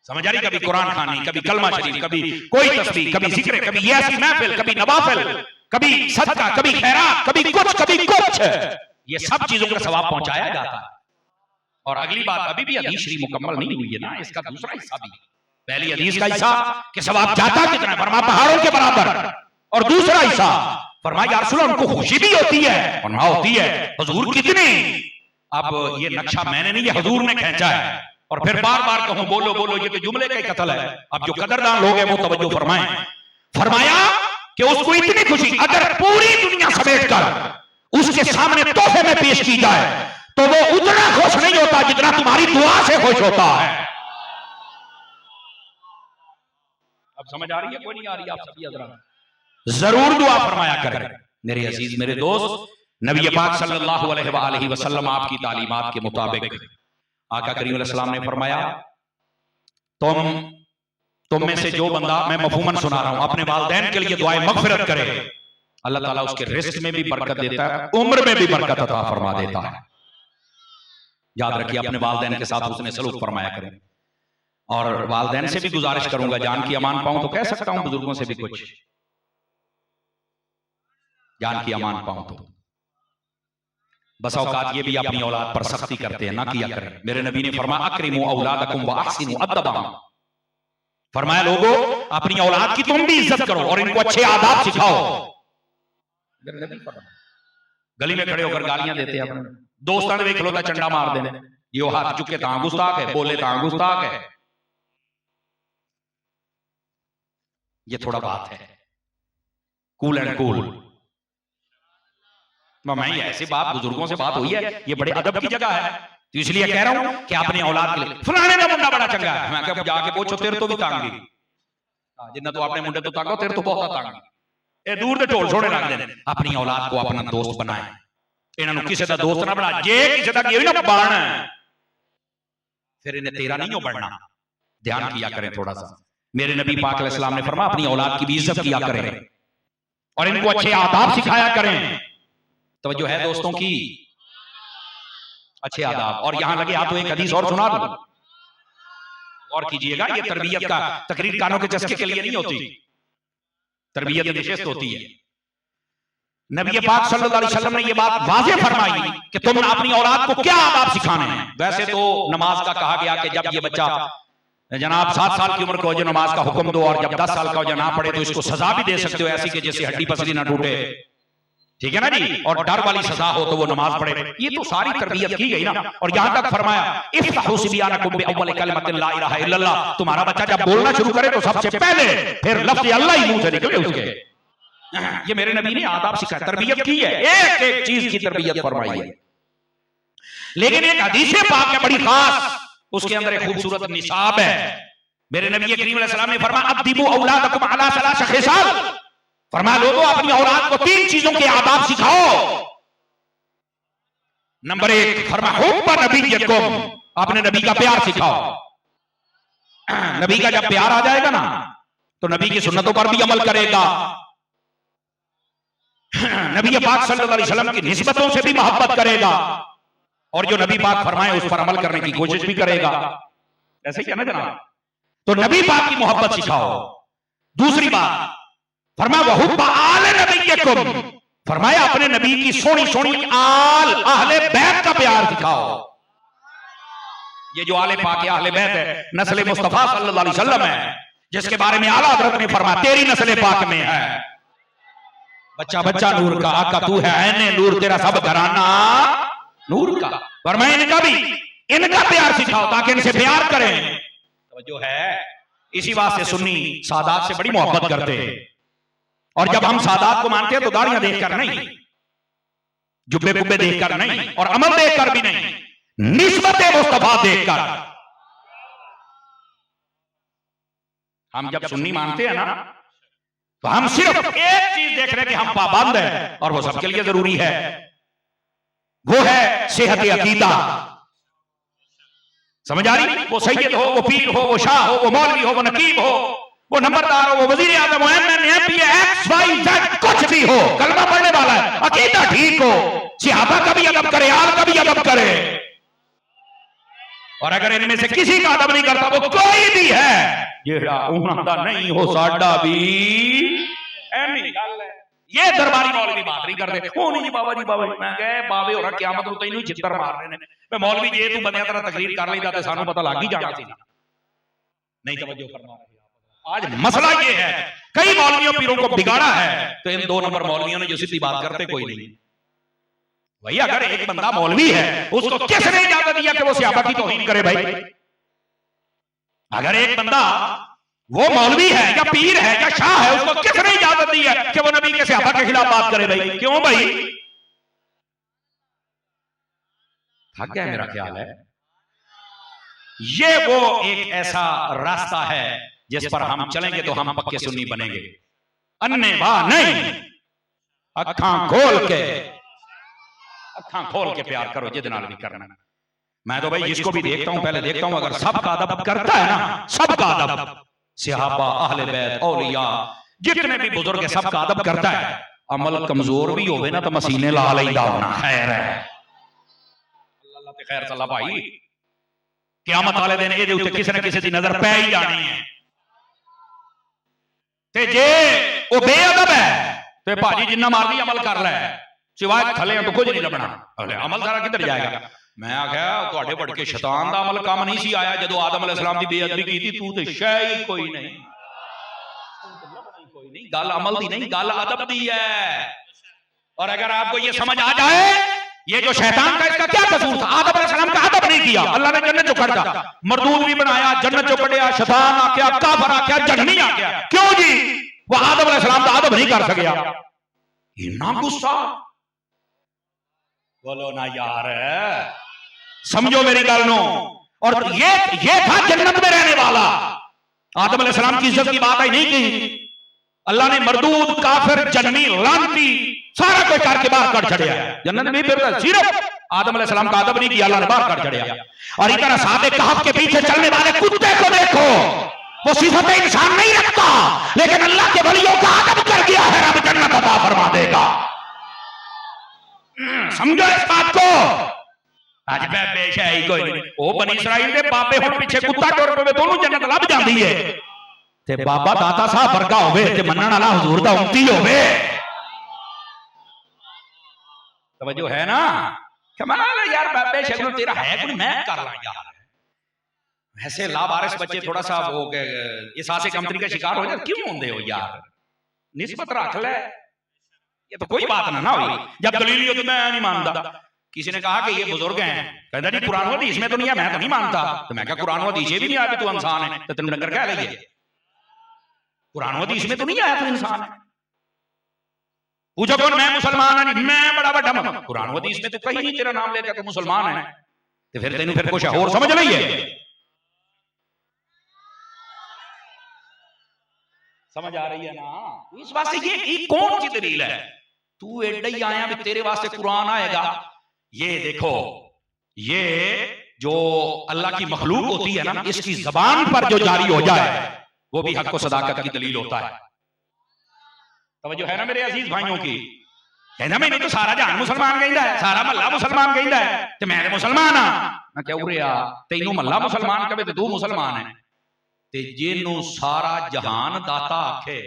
समझ आ रही? कभी कुरान खानी, कभी कलमा शरीफ, कभी कोई तस्बीह, कभी जिक्र, कभी ये ऐसी महफिल, कभी नवाफिल, कभी सदका, कभी खैरात, कभी कुछ ये सब चीजों का सवाब पहुंचाया जाता है। और अगली बात, अभी भी हदीस शरीफ मुकम्मल नहीं हुई है ना, इसका दूसरा हिस्सा भी। पहली हदीस का हिस्सा कि सवाब जाता कितना है, फरमाया पहाड़ों के बराबर, और दूसरा हिस्सा फरमाया या रसूल उनको खुशी भी होती है और ना होती है, हुजूर कितनी। अब ये नक्शा मैंने नहीं, ये हुजूर ने खींचा है। और फिर बार बार कहूं बोलो बोलो, ये तो जुमले का ही कत्ल है। अब जो कदरदान लोग हैं वो तवज्जो फरमाएं। फरमाया कि उसको इतनी खुशी अगर पूरी दुनिया समेट कर उसके सामने तोहफे में पेश की जाए तो वो उतना खुश नहीं होता जितना तुम्हारी दुआ से खुश होता है। अब समझ आ रही है? कोई नहीं आ रही? आप सभी हज़रात जरूर दुआ फरमाया करें मेरे अजीज, मेरे दोस्त। नबी पाक सल्लल्लाहु अलैहि वसल्लम आपकी तालीमात के मुताबिक आका करीम अलैहिस्सलाम ने फरमाया तुम में से जो बंदा, मैं मफहूमन सुना रहा हूं, अपने वालिदैन के लिए दुआए मगफिरत करे, अल्लाह ताला उसके रिस्क में भी बरकत देता है, उम्र में भी बरकत अता फरमा देता है। याद रखिए अपने वालिदैन के साथ उसने सलूक फरमाया करें। और वालिदैन से भी गुजारिश करूंगा, जान की अमान पाऊं तो कह सकता हूं, बुजुर्गों से भी कुछ जान की अमान पाऊं तो। बस औकात ये भी अपनी औलाद पर सख्ती करते हैं, ना किया करें। मेरे नबी ने फरमाया अक्रिमू औलादकुम व अहसिनु अद्दबा, फरमाया लोगों अपनी औलाद की तुम भी इज्जत करो और इनको अच्छे आदाब सिखाओ। गली में खड़े होकर गालियां देते हैं अपने दोस्तां ने, देख लो चंडा मार देने, ये हाथ चुके तां गुस्ताख है, बोले तां गुस्ताख है। ये थोड़ा बात है कूल एंड कूल। मैं ऐसे बात बुजुर्गों से बात हुई है, ये बड़े अदब की जगह है, तो इसलिए कह रहा हूं कि अपने औलाद के लिए फलाने का मुंडा बड़ा चंगा है, मैं कह जाके पूछो तेरे तो भी तांगी, जिन्ना तो अपने मुंडे तो तांगो, तेरे तो बहुत तांगी, ए दूर दे ढोल छोड़े लग देने। अपनी औलाद को अपना दोस्त बनाए, इन्होंने किसी का दोस्त ना बना, जे किसी का ये ना बन फिर इन्हें तेरा नहीं हो बढ़ना। ध्यान किया करें थोड़ा सा। मेरे नबी पाक अलैहिस्सलाम ने फरमाया अपनी औलाद की भी इज्जत किया करें और इनको अच्छे आदाब सिखाया करें। तो जो है दोस्तों की अच्छे आदाब। और यहां लगे हाथ तो एक हदीस और सुना दूं, और कीजिएगा, ये तरबियत का तकरीर कानों के चस्के के लिए नहीं होती, तरबियत निशिस्त होती है। नबी पाक सल्लल्लाहु अलैहि वसल्लम ने ये बात वाज़ेह फरमाई कि तुम अपनी औलाद को क्या आदाब सिखाने हैं। वैसे तो नमाज का कहा गया कि जब ये बच्चा जनाब 7 साल की उम्र को जो नमाज का हुक्म दो और जब 10 साल का हो ना पड़े तो इसको सजा भी दे सकते हो ऐसी कि जैसे हड्डी पसली ना टूटे, ठीक है ना जी, और डर वाली सजा हो तो वो नमाज पढ़े। ये तो सारी तरबियत की गई ना। और यहां तक फरमाया इफ्ताहू सिबियानकुम बिअव्वल कलिमतिन ला इलाहा इल्लल्लाह, तुम्हारा बच्चा जब बोलना शुरू करे तो सबसे पहले फिर लफ्ज़ अल्लाह ही मुंह से निकले उसके। ये मेरे नबी ने आदाब सिखाया, तरबियत की है, एक एक चीज की तरबियत फरमाई है। लेकिन एक हदीस पाक है बड़ी खास, उसके अंदर एक खूबसूरत निसाब है। मेरे नबी करीम अलैहि सलाम ने फरमाया अद्दिबू औलादकुम अला सलास खिसाल, फरमाया लोगों अपनी औलाद को 3 चीजों के आदाब सिखाओ। नंबर 1 फरमाया हुब्ब नबिय्यकुम, अपने नबी का प्यार सिखाओ। नबी का जब प्यार आ जाएगा ना तो नबी की सुन्नतों पर भी अमल करेगा, नबी पाक सल्लल्लाहु अलैहि वसल्लम की निस्बतों से भी मोहब्बत करेगा और जो नबी पाक फरमाए उस पर अमल करने की कोशिश भी करेगा। ऐसे क्या ना जनाब, तो नबी पाक की मोहब्बत सिखाओ। दूसरी बात फरमाया वहुब्ब आले नबिय्यकुम, फरमाया अपने नबी की सोनी सोनी आल अहले बैत का प्यार सिखाओ। ये जो आले पाक है अहले बैत है, नस्ल मुस्तफा सल्लल्लाहु अलैहि वसल्लम है, जिसके बारे में आला हज़रत ने फरमाया तेरी नस्ल पाक में है बच्चा बच्चा नूर का, आका तू है ऐने नूर, तेरा सब घराना नूर का। फरमाया इनका प्यार सिखाओ ताकि इनसे प्यार करें। तो जो है इसी वास्ते सुन्नी सादात से बड़ी मोहब्बत करते हैं, और जब हम सादात को मानते हैं तो दाढ़ियां देखकर नहीं, जुब्बे कुब्बे देखकर नहीं, और अमल देखकर भी नहीं, निस्बत मुस्तफा देखकर। हम जब सुन्नी मानते हैं ना तो हम सिर्फ एक चीज देख रहे हैं कि हम पाबंद हैं, और वो सबके लिए जरूरी है, वो है सेहत अकीदा। समझ आ रही? वो सैयद हो, वो पीर हो, वो शाह हो, वो मौलवी हो, वो नकीब हो, वो नंबरदार हो, वो वजीर आज़म हो, XYZ कुछ भी हो, कलमा पढ़ने वाला है, अकीदा ठीक हो, सहाबा का भी अदब करे, आल का भी अदब करे। और अगर इनमें से किसी का अदब नहीं करता वो कोई भी है, जेड़ा उन्हां दा नहीं हो साडा भी ऐनी गल है। ये दरबारी मौलवी बात नहीं करते, ओ नहीं जी बाबा जी मैं कहे बाबे होरा क़यामत ਨੂੰ ਤੈਨੂੰ ਛਿੱਤਰ ਮਾਰਨੇ ਨੇ। मैं मौलवी जे तू बंदियां तरह तकरीर कर लेता तो सानू पता लग ही जाना सी। नहीं तवज्जो फरमा रहे। आज मसला ये है कई मौलवियों पीरों को बिगाड़ा है, तो इन 2 नंबर मौलवियों ने जो सीधी बात करते कोई नहीं। भाई अगर एक बंदा मौलवी है उसको किसने इजाजत दिया कि वो सहाबा की तौहीन करे? भाई अगर एक बंदा वो मौलवी है या पीर है या शाह है उसको किसने इजाजत दी है कि वो नबी के सहाबा के खिलाफ बात करे? भाई क्यों भाई? थक गया मेरा ख्याल है। ये वो एक ऐसा रास्ता है जिस पर हम चलेंगे तो हम पक्के सुन्नी बनेंगे। अन्ने वाह नहीं, अखां खोल के प्यार करो, जिद नाल नहीं करना। मैं तो भाई जिसको भी देखता हूं पहले देखता हूं अगर सबका अदब करता है ना, सबका अदब, सहाबा अहले बैत औलिया जितने भी बुजुर्ग है सबका अदब करता है। अमल कमजोर भी होवे ना तो मसीने ला लैंदा होना। खैर है अल्लाह ते खैर सल्ला भाई, क़यामत वाले दिन ਇਹਦੇ ਉੱਤੇ ਕਿਸੇ ਨਾ ਕਿਸੇ ਦੀ ਨਜ਼ਰ ਪੈ ਹੀ ਜਾਣੀ ਹੈ। ਤੇ ਜੇ ਉਹ ਬੇਅਦਬ ਹੈ ਤੇ ਭਾਜੀ ਜਿੰਨਾ ਮਰਜ਼ੀ ਅਮਲ ਕਰ ਲੈ ਸਿਵਾਏ ਥੱਲੇ ਤੋਂ ਕੁਝ ਨਹੀਂ ਲੱਭਣਾ। ਅਮਲ ਸਾਰਾ ਕਿੱਧਰ ਜਾਏਗਾ? मैं आख्या ਤੁਹਾਡੇ ਭੜਕੇ शैतान ਦਾ अमल काम नहीं सी आया ਜਦੋਂ आदम अलैहिस्सलाम की बेअदबी की थी। तू तो शै ही कोई नहीं, कोई नहीं। गल अमल दी नहीं, गल अदब दी है। और अगर आपको ये समझ आ जाए ये जो शैतान का इसका क्या कसूर था? आदम अलैहिस्सलाम का अदब नहीं किया, अल्लाह ने जन्नत चो कढ़ दिया, मरदूद भी बनाया, जन्नत चो कढ़िया, शैतान आख्या, काफर आख्या, जहन्नमी आख्या। क्यों जी? वो आदम अलैहिस्सलाम का अदब नहीं कर सकिया। इतना गुस्सा बोलो ना यार, समझो मेरी गल नो। और ये था जन्नत में रहने वाला। आदम अलैहिस्सलाम की इज्जत की बात ही नहीं की, अल्लाह ने मरदूद, काफिर, जन्नती, लानती सारा कुछ करके बाहर कर छड़िया। जन्नत में फिर सिर्फ आदम अलैहिस्सलाम का अदब नहीं किया, अल्लाह ने बाहर कर छड़िया। और इस तरह सादे कहफ के पीछे चलने वाले कुत्ते को देखो, वो सिफत इंसान नहीं रखता लेकिन अल्लाह के वलियों का अदब कर दिया है, रब जन्नत अता फरमा देगा। समझो इस बात को। आज बेश है ही कोई नहीं। वो बनी इसराइल के बाबे हुण पीछे कुत्ता टुर पवे तो उन्होंने जन्नत लभ जाती है। ते बाबा दाता साहब वर्गा होवे ते मनण वाला हुजूर दा उम्मती होवे। तवज्जो है ना? कमाल है यार, बाबे शगन तेरा है कोई, मैं कर ला यार। ऐसे लावारिस बच्चे थोड़ा सा वो एहसास कमतरी का शिकार हो जाए, क्यों होंगे हो यार, निस्बत रख ले, ये तो कोई बात ना हुई। जब दलील होती मैं नहीं मानता, किसी ने कहा कि ये बुजुर्ग हैं, कहता जी कुरान हदीस में तो नहीं है, मैं तो नहीं मानता। तो मैं क्या कुरान हदीस भी नहीं आया कि तू इंसान है, तो तुम डंगर कह रही है, कुरान हदीस में तो नहीं आया तू इंसान है। पूछो कौन, मैं मुसलमान नहीं, मैं बड़ा बड़ा, कुरान हदीस में तो कहीं नहीं तेरा नाम लेकर तू मुसलमान है, तो फिर तेन फिर कुछ और समझ नहीं है, समझ आ रही है ना। इस वास्ते ये कौन सी दलील है, तू एडा ही आया भी तेरे वास्ते कुरान आएगा। ये देखो, ये जो अल्लाह की मखलूक होती है ना, इसकी जबान पर जो जारी हो जाए वो भी हक व सदाकत की दलील होता है। तवज्जो है ना मेरे अजीज भाइयों की। कहना मैंने तो सारा जहान मुसलमान कहता है, सारा महला मुसलमान कहता है, तो मैं मुसलमान हाँ। मैं क्या उरे आ, तेनू महला मुसलमान कहे तो तू मुसलमान है, ते जिन्नू सारा जहान दाता आखे,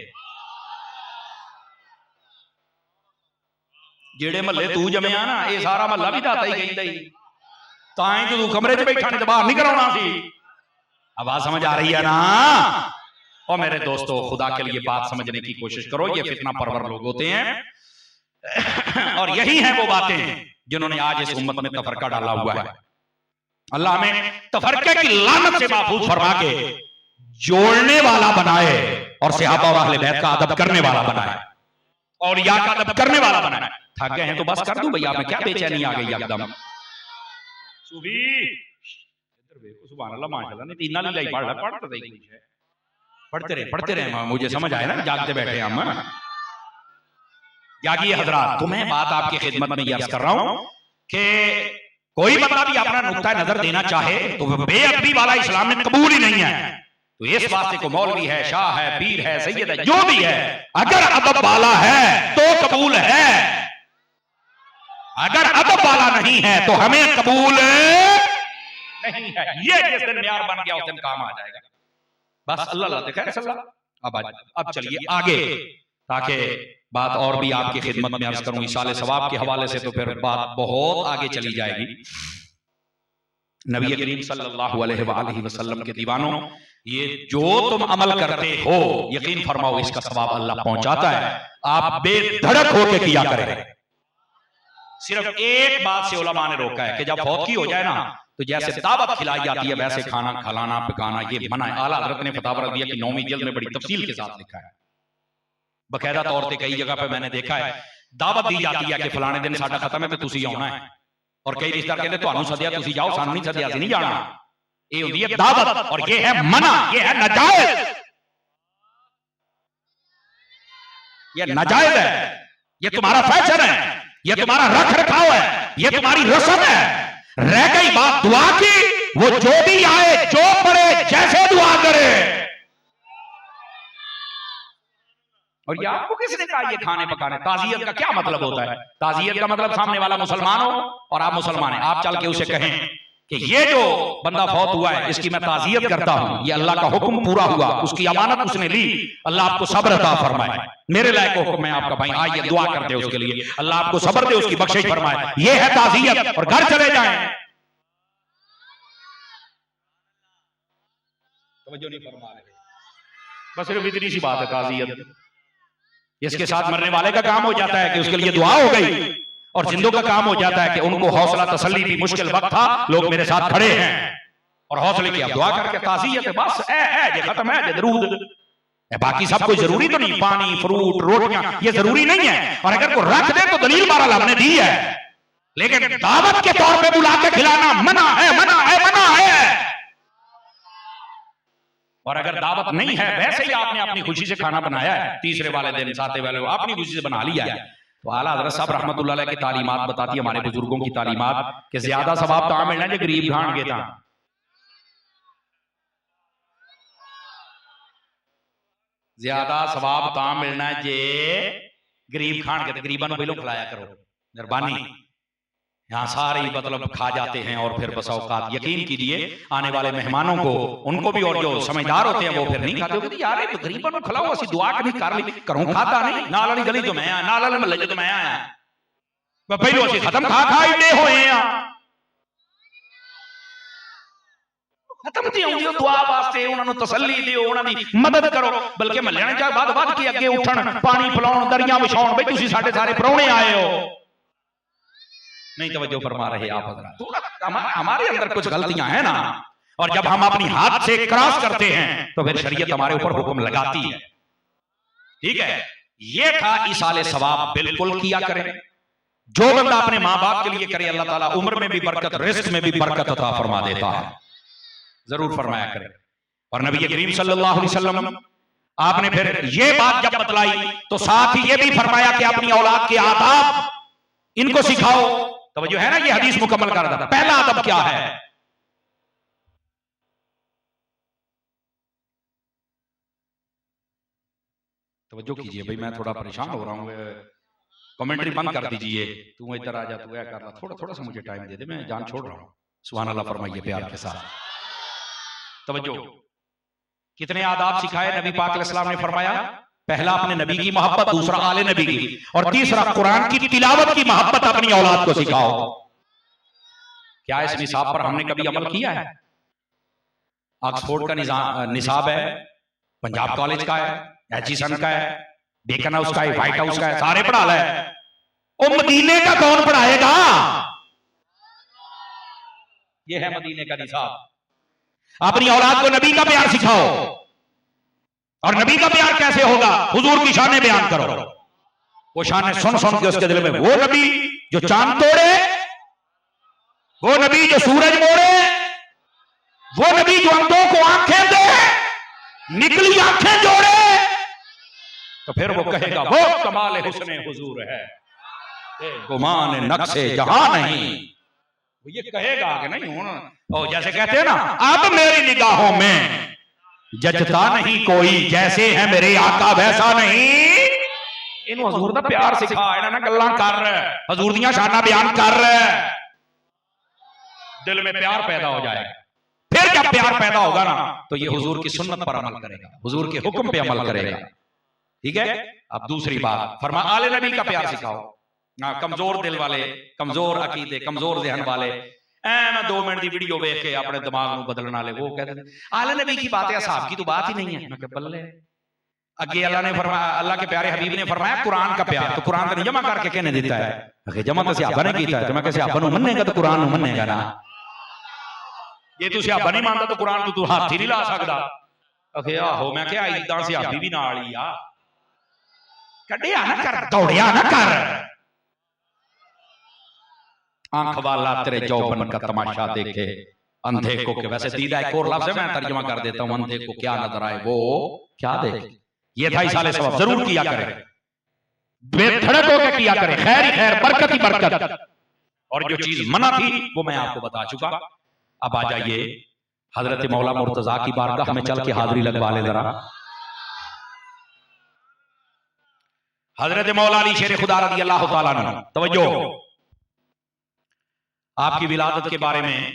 जेड़े महल्ले तू जमया ना, ये सारा महल्ला भी दाता ही कहता ही, ताई तू कमरे च बैठा नहीं तो बाहर नहीं कराना सी। आवाज समझ आ रही है ना। और मेरे दोस्तों, खुदा के लिए बात समझने की कोशिश करो, ये फितना परवर लोग होते हैं और यही है वो बातें जिन्होंने आज इस उम्मत में तफरका डाला हुआ है। अल्लाह हमें तफरके की लानत से महफूज फरमा के जोड़ने वाला बनाए और सहाबा और अहले बैत का अदब करने वाला बनाए और या का अदब करने वाला बनाए। थक गए हैं तो बस कर दूं भैया, मैं क्या बेचैनी आ गई एकदम। सुबी इधर देखो, सुभान अल्लाह माशाल्लाह, नहीं तीन लाई पढ़ रहा, पढ़ते रहे, मुझे समझ आया ना, जागते बैठे हम। जागिए हजरात, तो मैं बात आपकी खिदमत में ये अर्ज कर रहा हूं कि कोई बंदा भी अपना नुक्ता नजर देना चाहे तो बेअदबी वाला इस्लाम में कबूल ही नहीं है। तो इस वास्ते को मौलवी है, शाह है, पीर है, सैयद है, जो भी है, अगर अदब वाला है तो कबूल है, अगर अदब वाला नहीं है तो हमें कबूल नहीं है। ये जिस दिन म्यार बन गया उस दिन काम आ जाएगा। बस अल्लाह। अब चलिए आगे, ताकि बात और भी आपकी खिदमत में अर्ज करूं इसाले सवाब के हवाले से, तो फिर बात बहुत आगे चली जाएगी। नबी करीम सल्लल्लाहु अलैहि वसल्लम के दीवानों, ये जो तुम अमल करते हो यकीन फरमाओ इसका सवाब अल्लाह पहुंचाता है। आप बेधड़क होकर किया करें। सिर्फ एक बात से उलमा ने रोका है कि जब फौतगी हो जाए ना, तो जैसे दावत खिलाई जाती है वैसे खाना खिलाना पकाना ये मना है। आला हज़रत ने फतवा रख दिया कि 9वीं जिल्द में बड़ी तफसील के साथ लिखा है, बकायदा तौर पे कई जगह पे मैंने देखा है दावत दी जाती है कि फलाने दिन साडा खत्म है तो तुसी आना है, और कई रिश्तेदार कहते तुहानू सद्या तुसी जाओ, सानू नहीं सद्या, असीं नहीं जाना। ये होती है दावत और ये है मना, ये है नाजायज, ये नाजायज है, ये तुम्हारा फैशन है, ये तुम्हारा रख रखाव है, ये तुम्हारी रस्म है। रह गई बात दुआ की, वो जो भी आए, जो पढ़े, जैसे दुआ करे। और ये आपको किसने कहा ये खाने पकाने? ताजियत का क्या मतलब होता है? ताजियत का मतलब सामने वाला मुसलमान हो और आप मुसलमान हैं, आप चल के उसे कहें कि ये जो बंदा फौत हुआ है इसकी मैं ताजियत करता हूं, ये अल्लाह का हुक्म पूरा हुआ, उसकी अमानत उसने ली, अल्लाह आपको सब्र अता फरमाए, मेरे लायक हुक्म है आपका भाई, आइए दुआ करते हैं उसके लिए, अल्लाह आपको सब्र दे, उसकी बख्शिश फरमाए। ये है ताजियत। और घर चले जाएं, तवज्जो नहीं फरमा रहे, बस सिर्फ इतनी सी बात है ताजियत। इसके साथ मरने वाले का काम हो जाता है कि उसके लिए दुआ हो गई, और जिंदों का काम हो जाता है कि उनको हौसला तसल्ली भी, मुश्किल वक्त था, लोग मेरे साथ खड़े हैं और हौसले की अब दुआ करके ताज़ियत है, बस ये खत्म है, दरूद। बाकी सब कुछ जरूरी तो नहीं, पानी फ्रूट रोटियां ये जरूरी नहीं है, और अगर को रख दे तो दलील बहरहाल हमने दी है, लेकिन दावत के तौर पे बुला के खिलाना मना है, मना है, मना है। और अगर दावत नहीं है, वैसे ही आपने अपनी खुशी से खाना बनाया है, तीसरे वाले दिन सातवें वाले अपनी खुशी से बना लिया है, तो आला हज़रत साहब रहमतुल्लाह अलैह की तालीमात बताती है, हमारे बुजुर्गों की तालीमात, कि ज्यादा सवाब तो मिलना जो गरीब खान के था, ज्यादा सवाब तो मिलना जे गरीब खान के, गरीबों को खिलाया करो, मेहरबानी। यहाँ सारे मतलब खा जाते हैं और फिर बस औकात, यकीन कीजिए आने वाले मेहमानों को, उनको भी, और जो समझदार होते हैं वो फिर नहीं खाते, तो यार तो गरीबों को खिलाओ, असि दुआ नहीं कर ली करूं, खाता नहीं, नाल वाली गली तो मैं आया, नाल वाले महल्ले तो मैं आया, पहले असि खत्म खा खा ही होए हैं, खत्म थी आउंदी दुआ वास्ते उन्होंने तसल्ली दिओ उन्हां दी मदद करो बल्कि महल्ले ने चाहे वध के अगे उठन पानी पिलाउण दरियां विछाउण भाई तुसीं साडे सारे परौणे आए हो नहीं तवज्जो फरमा रहे आप हजरात हमारे अंदर कुछ गलतियां हैं ना और जब हम अपनी हाथ से क्रॉस करते हैं तो फिर शरीयत हमारे ऊपर हुक्म लगाती है ठीक है ये था इसाले सवाब बिल्कुल किया करें जो बंदा अपने माँ बाप के लिए करे अल्लाह ताला उम्र में भी बरकत रिस्क में भी बरकत अता फरमा देता है जरूर फरमाया करें और नबी करीम सल्लल्लाहु अलैहि वसल्लम आपने फिर ये बात जब बतलाई तो साथ ही ये भी फरमाया कि अपनी औलाद के आदाब इनको सिखाओ तो जो है ना ये हदीस मुकम्मल कर रहा था पहला अदब क्या है तवज्जो कीजिए भाई मैं थोड़ा परेशान हो रहा हूँ कमेंट्री बंद कर दीजिए तू इधर आ जा तू ऐ कर ला थोड़ा थोड़ा सा मुझे टाइम दे दे मैं जान छोड़ रहा हूँ सुभान अल्लाह फरमाइए प्यार के साथ तवज्जो कितने आदाब सिखाए नबी पाक अलैहिस्सलाम ने फरमाया पहला अपने नबी की मोहब्बत दूसरा आले नबी की और तीसरा कुरान की तिलावत की मोहब्बत अपनी औलाद को सिखाओ क्या इस निसाब पर हमने कभी अमल किया है ऑक्सफोर्ड का निसाब है पंजाब कॉलेज का है एचईसन का है डेकन हाउस का है व्हाइट हाउस का है सारे पढ़ा ले ओ मदीने का कौन पढ़ाएगा ये है मदीने का निसाब अपनी औलाद को नबी का प्यार सिखाओ और नबी का प्यार कैसे होगा हुजूर की शान बयान करो वो शान सुन सुन के उसके दिल में वो नबी जो चांद तोड़े वो नबी जो सूरज मोड़े वो नबी जो अंधों को आंखें दे निकली आंखें जोड़े तो फिर वो कहेगा वो कमाल हुस्ने हुजूर है गुमान नक्शे जहां नहीं वो ये कहेगा कि नहीं और जैसे कहते हैं ना अब मेरी निगाहों में जचता नहीं कोई जैसे है मेरे आका वैसा नहीं इन हजूर का प्यार सिखा इन्हां नाल गल्लां कर हजूर दियां शानां बयान कर दिल में प्यार पैदा हो जाएगा फिर जब प्यार पैदा होगा ना तो ये हुजूर की सुन्नत पर अमल करेगा हुजूर के हुक्म पे अमल करेगा ठीक है अब दूसरी बात फरमा आले नबी का प्यार सिखाओ हाँ कमजोर दिल वाले कमजोर अकीदे कमजोर जहन वाले मैं 2 मिनट की वीडियो देख के अपने दिमाग को बदलने वाले वो कहते हैं आले नबी की बात है असहाब की तो बात ही नहीं है मैं बल्ले अगे अल्लाह ने फरमाया अल्लाह के प्यारे हबीब ने फरमाया कुरान का प्यार तो कुरान का जमा करके कहने देता है अगे जमा तो सहाबा ने किया है तो मैं कैसे सहाबा नु मन्नेगा तो कुरान नु मन्नेगा ना ये तू सहाबा नहीं मानता तो कुरान को तू हाथ ही नहीं ला सकदा अखे आहो मैं क्या इदां सहाबी भी नाल ही आ कड़िया ना कर दौड़िया ना कर आंख वाला तेरे जौबन का तमाशा देखे अंधे को के वैसे दीदा एक और लफ्ज़ है मैं तर्जुमा कर देता हूं अंधे को क्या नजर आए वो क्या देखे ये था इसाले सवाब जरूर किया करे बेधड़क होकर किया करे खैर ही खैर बरकत ही बरकत और जो चीज मना थी वो मैं आपको बता चुका अब आ जाइए हजरत मौला मुर्तजा की बारगाह में चल के हाजिरी लगवा ले जरा हजरत मौला अली शेर खुदा रज़ी अल्लाह तआला अन्हु तवज्जो आपकी विलादत के बारे में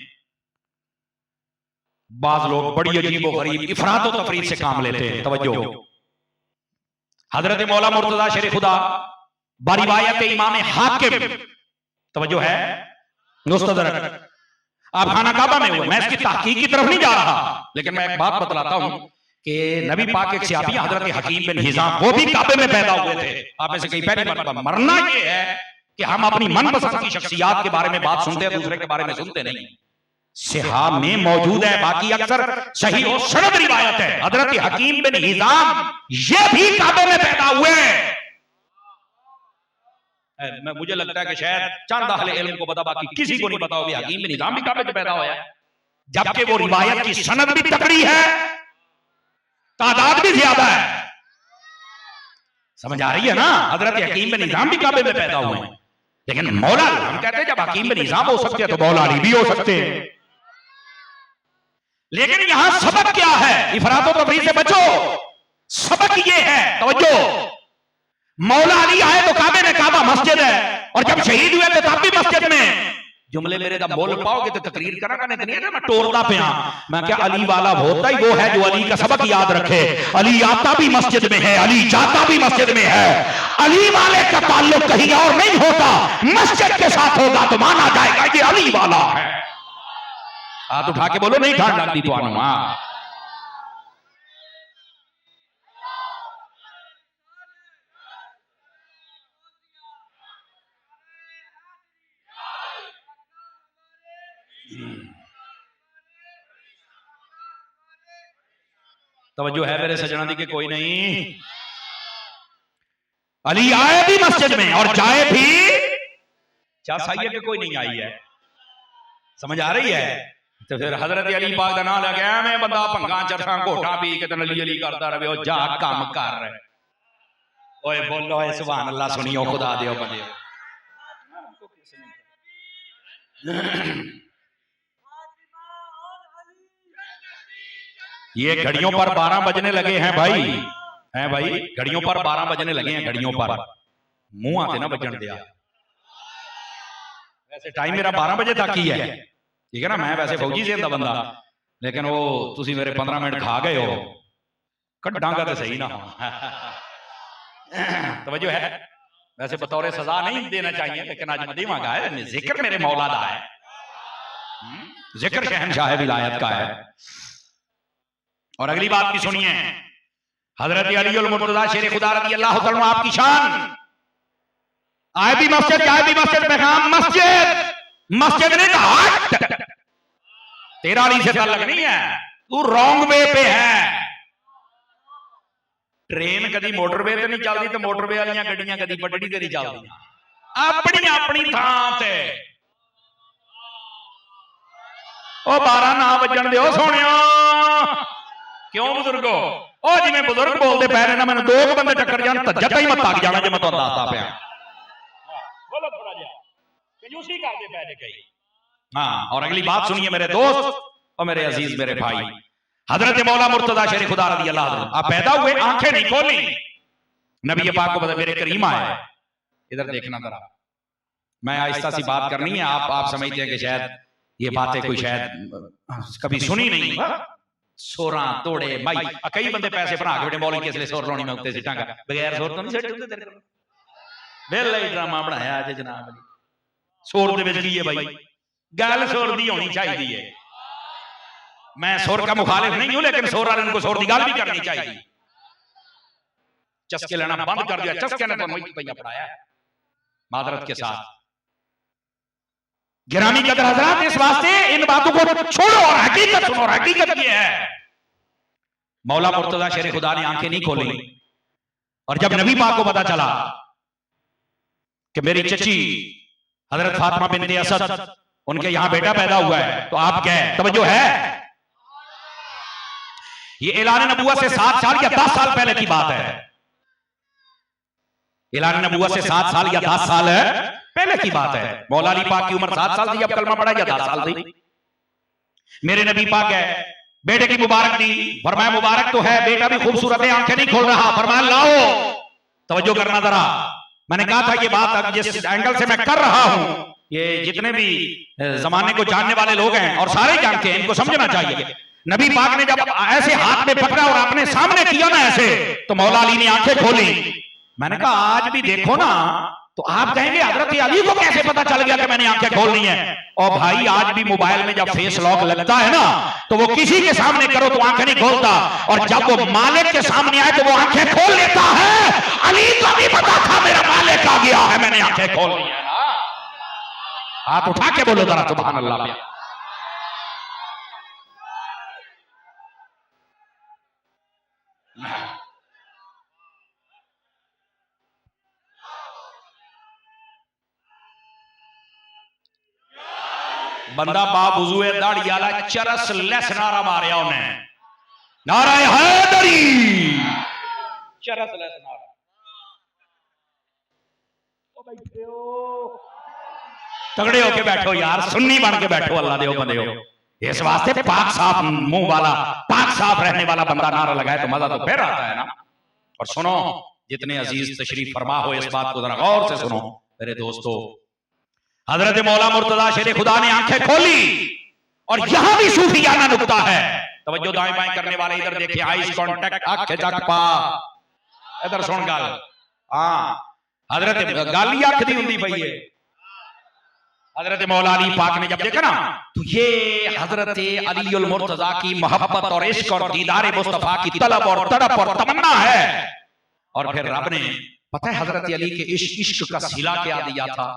बाज लोग बड़ी अजीब और गरीब इफरात और तफरीद से काम लेते हैं तवज्जो हजरत मौला मुर्तजा शेर खुदा बारिवायत इमाम हाकिम तवज्जो है मुस्तदरक आप खाना काबा में हुए मैं इसकी तहकीक की तरफ नहीं जा रहा लेकिन मैं एक बात बतलाता हूं कि नबी पाक एक सहाबी हजरत हकीम बिन हिजाम वो भी काबे में पैदा हुए थे आप में से कई पहली बार मरना ये है कि हम अपनी मनपसंद की शख्सियात के बारे में बात सुनते हैं दूसरे के बारे में सुनते नहीं सिहाब में मौजूद है बाकी अक्सर सही और सनद रिवायत है हजरत हकीम बिन हिजाम ये भी काबे में पैदा हुए मुझे लगता है कि शायद चंद अहले इल्म को पता बाकी किसी को नहीं पता होगा हकीम बिन हिजाम भी काबे में पैदा हुआ है जबकि वो रिवायत की सनद भी तकड़ी है तादाद भी ज्यादा है समझ आ रही है ना हजरत हकीम बिन हिजाम भी काबे में पैदा हुए हैं लेकिन मौला हम कहते हैं जब हकीम बिन हिजाम हो सकते हैं तो मौला अली भी हो सकते हैं लेकिन यहां सबक क्या है इफरात और तफरीद से बचो सबक ये है तवज्जो मौला अली आए तो काबे में काबा मस्जिद है और जब शहीद हुए तो तब भी मस्जिद में जुमले मेरे दा बोल पाओगे तो तकरीर करा का नहीं है मैं टोरदा पे मैं क्या अली वाला होता ही वो है जो अली का सबक याद रखे अली आता भी मस्जिद में है अली जाता भी मस्जिद में है अली वाले का ताल्लुक कहीं और नहीं होता मस्जिद के साथ होगा तो माना जाएगा ये अली वाला है हाथ उठा के बोलो नहीं ठंड लगती तो आनो। हाँ तवज्जो है मेरे सजना दी के कोई नहीं। अली आए भी मस्जिद में और जाए भी चाहिए कि कोई नहीं आई है। समझ आ रही है? तो फिर हजरत अली पाक दा नाम लग गया। मैं बंदा भंगा चरसा घोटा पी के अली अली करता रहे। ओ जा काम कर। ओए बोलो ए सुभान अल्लाह सुनियो खुदा दियो बंदे। ये घड़ियों पर 12 बजने लगे हैं भाई, हैं भाई, घड़ियों पर 12 बजने लगे हैं। घड़ियों पर मुंह आते ना बजन दिया। वैसे टाइम मेरा 12 बजे तक ही है, ठीक है ना। मैं वैसे फौजी से था बंदा, लेकिन वो तुसी मेरे 15 मिनट खा गए हो। कड्डांगा तो सही ना हो। तवज्जो है? वैसे बतौर सजा नहीं देना चाहिए, लेकिन आज मदीमा का है, जिक्र मेरे मौला का है, जिक्र शहंशाह विलायत का है। और अगली बात की सुनिए, हजरत अली उल मुर्तजा शेर खुदा रज़ी अल्लाह तआला अन्हु आपकी शान। आए भी मस्जिद, जाए भी मस्जिद, पैगाम मस्जिद, मस्जिद ने कहा तेरा अली से ताल्लुक नहीं है, तू रॉन्ग वे पे है। ट्रेन कदी मोटरवे ते नहीं चलती, तो मोटरवे वाली गड्डियां कदी पटड़ी ते नहीं चलती। अपनी अपनी थां ते। ओ 12 ना बजन दिओ सोनिया। क्यों बुजुर्गो? ओ जिवें बुजुर्ग बोलते पै रहे ना, मैंने 2 बंदे टक्कर जान जता ही मत आ जाना जे मैं तुहानू दसदा पिया। बोलो थोड़ा जिहा कंजूसी करदे पै जे कई। हां, और अगली बात सुनिए मेरे दोस्त और मेरे अजीज मेरे भाई, हजरत मौला मुर्तजा शेर खुदा रज़ी अल्लाह अन्हु आप पैदा हुए, आंखें नहीं खोली, नबी पाक को मेरे करीम आए। इधर देखना जरा, मैं आहिस्ता सी बात करनी है। आप समझते हैं कि शायद ये बातें कोई शायद कभी सुनी नहीं। सोरा तोड़े माई कई बंदे पैसे बना के बेटे मौलवी किस लिए सोर लाउणी मैं उत्ते सिटांगा, बगैर सोर तो नहीं सिट हुंदे तेरे कोल। वेला ही ड्रामा बनाया अज जनाब। सोर दे विच की है भाई? गल सोर दी होनी चाहिए है। मैं सोर का मुखालिफ नहीं हूं, लेकिन सोर वाले को सोर की गल भी करनी चाहिए। चस्के लेना बंद कर दिया, चस्के ने तो पैया पढ़ाया मादरत के साथ। गिरामी कदर हजरात, इस वास्ते इन बातों को छोड़ो और हकीकत सुनो। हकीकत ये है, मौला मुर्तजा शेर खुदा ने आंखें नहीं खोली, और जब नबी पाक को पता चला कि मेरी चची हजरत फातिमा बिन्ते असद उनके यहां बेटा पैदा हुआ है, तो आप क्या है? तवज्जो है? ये ऐलान नबुव्वत से 7 साल या 10 साल पहले की बात है। ऐलान नबुव्वत से 7 साल या 10 साल है पहले की बात है। मौला अली पाक की उम्र 7 साल थी, अब कलमा पढ़ा या 10 साल थी। मेरे नबी पाक है, बेटे की मुबारक दी, फरमाया मुबारक तो है, बेटा भी खूबसूरत है, आंखें नहीं खोल रहा। फरमाया लाओ, तवज्जो करना जरा। मैंने कहा था ये बात अब जिस एंगल से मैं कर रहा हूं, ये जितने भी जमाने को जानने वाले लोग हैं और सारे जानते हैं, इनको समझना चाहिए। नबी पाक ने जब ऐसे हाथ में पकड़ा और अपने सामने किया ना ऐसे, तो मौला अली ने आंखें खोली। मैंने कहा आज भी देखो ना, तो आप कहेंगे हजरत अली को कैसे पता चल गया कि मैंने आंखें खोलनी है? और भाई आज भी मोबाइल में जब फेस लॉक लगता है ना, तो वो किसी के सामने करो तो आंखें नहीं खोलता, और जब वो मालिक के सामने आए तो वो आंखें खोल लेता है। अली को भी पता था मेरा मालिक आ गया है, मैंने आंखें खोलनी है ना। हाथ उठा के बोलो जरा सुभान अल्लाह। बंदा बावजू दाढ़ी वाला चरस लैस नारा मारिया उन्हें, नारा हैदरी, चरस लैस नारा। तगड़े होके बैठो यार, सुन्नी बन के बैठो, अल्लाह दे बंदे हो। इस वास्ते पाक साफ मुंह वाला, पाक साफ रहने वाला बंदा नारा लगाए तो मजा तो फिर आता है ना। और सुनो, जितने अजीज तशरीफ फरमा हो, इस बात को जरा गौर से सुनो मेरे दोस्तों। हजरत मौला मुर्तजा शेर खुदा ने आंखें खोली, और यहां भी सूफियाना नुक्ता है। तवज्जो दाएं बाएं करने वाले इधर देखिए, आईज कांटेक्ट, आंखें जग पा, इधर सुन गल। हां, हजरत गाली अख दी हुंदी पई है। हजरत मौला अली पाक ने जब देखा ना तो ये हजरत अली मुर्तजा की मोहब्बत और इश्क और दीदार मुस्तफा की तलब और तड़प और तमन्ना है। और फिर रब ने पता है हजरत अली के इश्क का सिला क्या दिया था?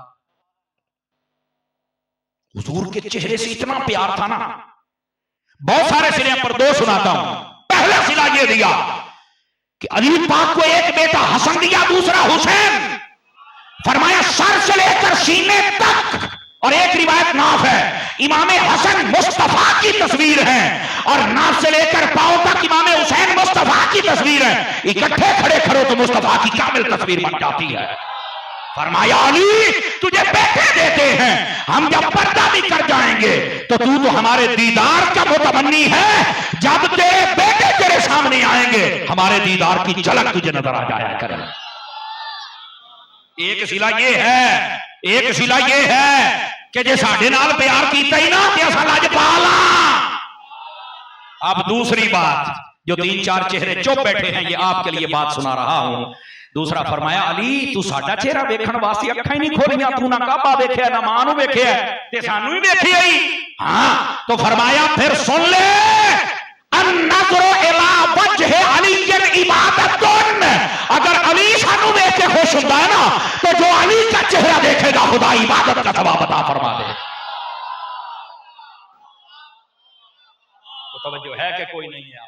हुजूर के चेहरे से इतना प्यार था ना, बहुत सारे सिले पर दो सुनाता हूं। पहला सिला ये दिया कि अली पाक को एक बेटा हसन दिया, दूसरा हुसैन। फरमाया सर से लेकर सीने तक, और एक रिवायत नाफ है इमाम हसन मुस्तफा की तस्वीर है, और नाफ से लेकर पांव तक इमाम हुसैन मुस्तफा की तस्वीर है। इकट्ठे खड़े करो तो मुस्तफा की कामिल तस्वीर बन जाती है। फरमाया अली तुझे बेटे देते हैं, हम जब पर्दा भी कर जाएंगे तो तू तो हमारे दीदार का मुतमन्नी है। जब तेरे बेटे तेरे सामने आएंगे हमारे दीदार की झलक तुझे नजर आ जाया करे। एक सिला ये है, एक सिला ये है कि जे साडे नाल प्यार कीता ही ना ते असां लज पाला। अब दूसरी बात, जो 3-4 चेहरे चुप बैठे हैं, ये आपके लिए बात सुना रहा हूं। दूसरा फरमाया अली तू साडा चेहरा देखण वास्ते अखां ही नहीं खोलियां, तू ना काबा वेख्या ना मां नूं वेख्या ते सानू ही वेखिया ही। हां तो फरमाया फिर सुन ले, अन्नज़्रु इला वज्ह अली इबादतुन। अगर अली सानू देख के खुश होता है ना तो जो अली का चेहरा देखेगा खुदा इबादत का सवाब अता फरमा दे। तो तवज्जो है कि कोई नहीं है?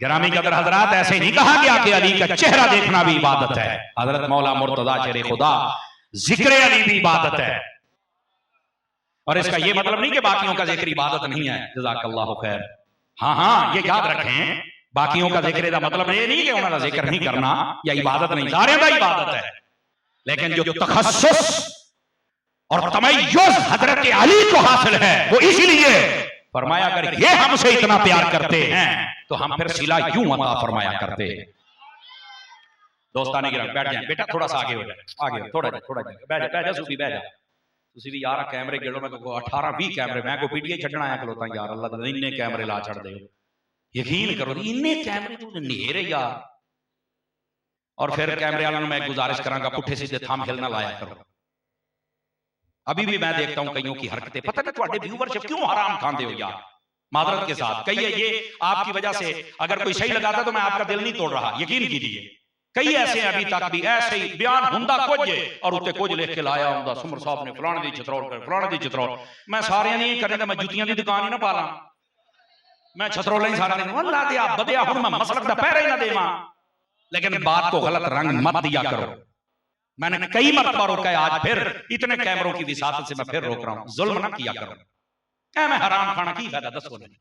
गिरामी कदर हजरात, ऐसे नहीं कहा गया कि अली का चेहरा देखना भी इबादत है। हजरत मौला मुर्तजा शेरे खुदा जिक्र अली भी इबादत है। और इसका यह मतलब नहीं कि बाकियों का जिक्र इबादत नहीं है। जज़ाकल्लाहु खैर। हाँ हाँ ये याद रखें, बाकियों का जिक्र का मतलब ये नहीं कि उन्होंने जिक्र नहीं करना या इबादत नहीं, सारे का इबादत है। लेकिन जो तखस्सुस और तमय्युज़ हजरत अली को हासिल है वो इसीलिए फरमाया अगर ये हमसे इतना प्यार करते हैं तो हम फिर सिला यूं अता फरमाया करते। दोस्ताने गिरा बैठ जाए बेटा, थोड़ा सा आगे हो जाए, आगे थोड़ा बैठ जा सूफी बैठ जा। तुसी भी यार कैमरे गिनो, मैं को 18-20 कैमरे मैं को पीटीआई छड्डना आया खलोता यार, अल्लाह दा इन्ने कैमरे ला छड़ दे। यकीन करो इन्ने कैमरे तू नेरे यार। और फिर कैमरे वालों ने मैं गुजारिश करांगा पुठे सीधे थंबनेल ना लाया करो। अभी भी मैं देखता हूं कईयों की हरकतें, पता नहीं तुम्हारे व्यूअरशिप क्यों हराम खाते हो यार। मादरत के साथ कहिए ये आपकी वजह से, अगर कोई सही लगाता तो मैं आपका दिल नहीं तोड़ रहा, यकीन कीजिए। कई ऐसे अभी तक भी ऐसे ही बयान हुंदा कुछ और उत्ते कुछ लिख के लाया हुंदा, सुमर साहब ने फलाने दी चतरौल कर फलाने दी चतरौल। मैं सारे नहीं करने, मैं जुतियां दी दुकान ही ना पाला, मैं छतरौल ही सारा नहीं अल्लाह दे आप बदया हुन मैं मसलक दा पैर ही ना देवां। लेकिन बात को गलत रंग मत दिया करो। मैंने कई मरतबा रोका है, आज फिर इतने कैमरों की विसात से मैं फिर रोक रहा हूं, जुल्म ना किया करो। मैं हराम खाना की फायदा दसो नहीं,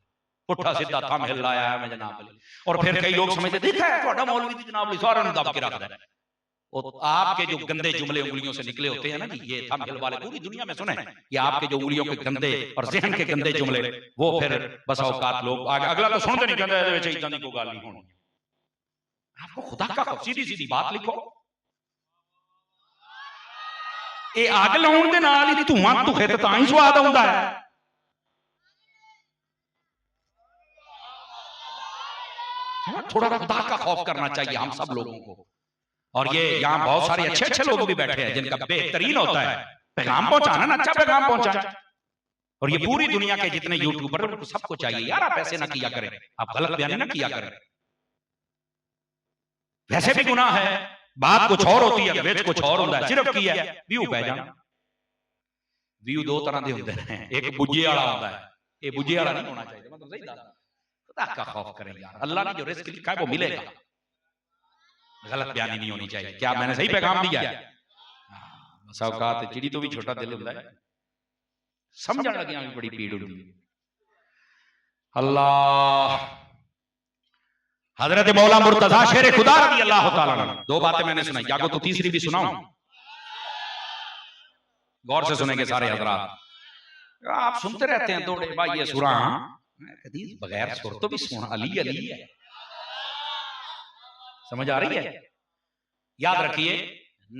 पुट्ठा सीधा थंबनेल लाया है मैं जनाब अली। और फिर कई लोग समझते देखा है ਤੁਹਾਡਾ मौलवी दी जनाब अली सारा ने दब के रख दिया। और आपके जो गंदे जुमले उंगलियों से निकले होते हैं ना जी, ये थंबनेल वाले पूरी दुनिया में सुने, ये आपके जो उंगलियों के गंदे और ज़हन के गंदे जुमले, वो फिर बस औकात लोग अगला तो सुनते नहीं, कहते ਇਹਦੇ ਵਿੱਚ ਇਦਾਂ ਦੀ ਕੋਈ ਗੱਲ नहीं होनी। आपको खुदा का खौफ, सीधी सीधी बात लिखो। ये आग लाउण दे नाल ही धुआं धुखे ते तां ही स्वाद आउंदा है। थोड़ा खुदा का खौफ करना चाहिए हम सब लोगों को। और ये यहाँ बहुत सारे अच्छे अच्छे लोग भी बैठे हैं जिनका बेहतरीन होता है पैगाम पहुंचाना ना, अच्छा पैगाम पहुंचाए। और ये पूरी दुनिया के जितने यूट्यूबर उनको सबको चाहिए यार आप ऐसे ना किया करें, आप गलत बयानी ना किया करें। वैसे भी गुनाह है, बात कुछ और होती है, वेच कुछ और होता है, सिर्फ की है व्यू पै जाना। व्यू दो तरह के होते हैं, एक बुझे वाला होता है, ये बुझे वाला नहीं होना चाहिए। मतलब सही बात, खुदा का खौफ करें यार, अल्लाह ने जो रिस्क लिखा है वो मिलेगा। गलत बयानी नहीं होनी चाहिए। क्या मैंने सही पैगाम दिया है? बस औकात चिड़ी तो भी छोटा दिल होता है, समझण लगियां भी बड़ी पीड़ होती है। अल्लाह हजरत मौला मुर्तजा शेर खुदा रज़ी अल्लाह तआला अन्हु, दो बातें मैंने सुनाई, जागो तो तीसरी भी सुनाऊं, गौर से सुनेंगे सारे हजरात। आप सुनते रहते हैं दौड़े भाई ये सुरा, बगैर सुर तो भी सुना अली अली है, समझ आ रही है? याद रखिए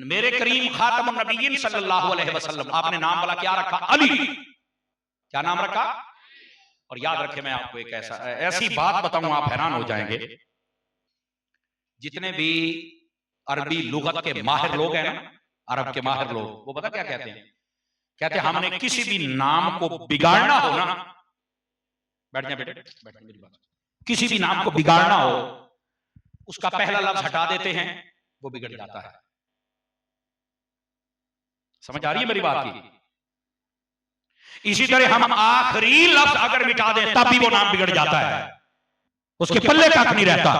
मेरे करीम खातमुन नबीयीन सल्लल्लाहु अलैहि वसल्लम, आपने नाम वाला क्या रखा? अली। क्या नाम रखा? और याद रखे मैं आपको एक ऐसी बात बताऊं आप हैरान हो जाएंगे। जितने भी अरबी लुगत के माहिर लोग हैं ना, अरब के माहिर लोग, वो पता क्या कहते हैं? कहते हैं हमने किसी भी नाम को बिगाड़ना हो ना, बैठ जाए बेटे, बैठ मेरी बात, किसी भी नाम को बिगाड़ना हो, उसका पहला लफ्ज हटा देते हैं, वो बिगड़ जाता है। समझ आ रही है मेरी बात की? इसी तरह हम आखिरी लफ्ज अगर मिटा दें तब भी वो नाम बिगड़ जाता है, उसके पल्ले तक नहीं रहता।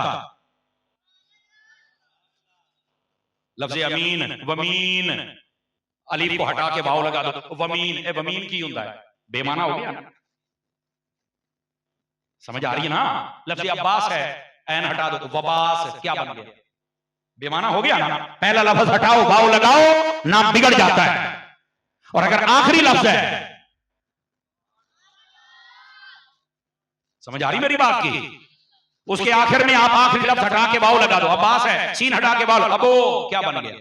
लफ्ज अमीन, वमीन, अलीफ को हटा के वाव लगा दो, वमीन, ए वमीन की होता है, बेमाना हो गया। समझ आ रही है ना? लफ्ज अब्बास है, ऐन हटा दो, वबास, क्या बन गया? बेमाना हो गया ना। पहला लफ्ज हटाओ, वाव लगाओ, नाम बिगड़ जाता है। और अगर आखिरी लफ्ज है, समझ आ रही मेरी बात की? उसके आखिर में आप आखिरी लफ्ज हटा के वाव लगा दो, अब्बास है, सीन हटा के वाव, अबो, क्या बन गया?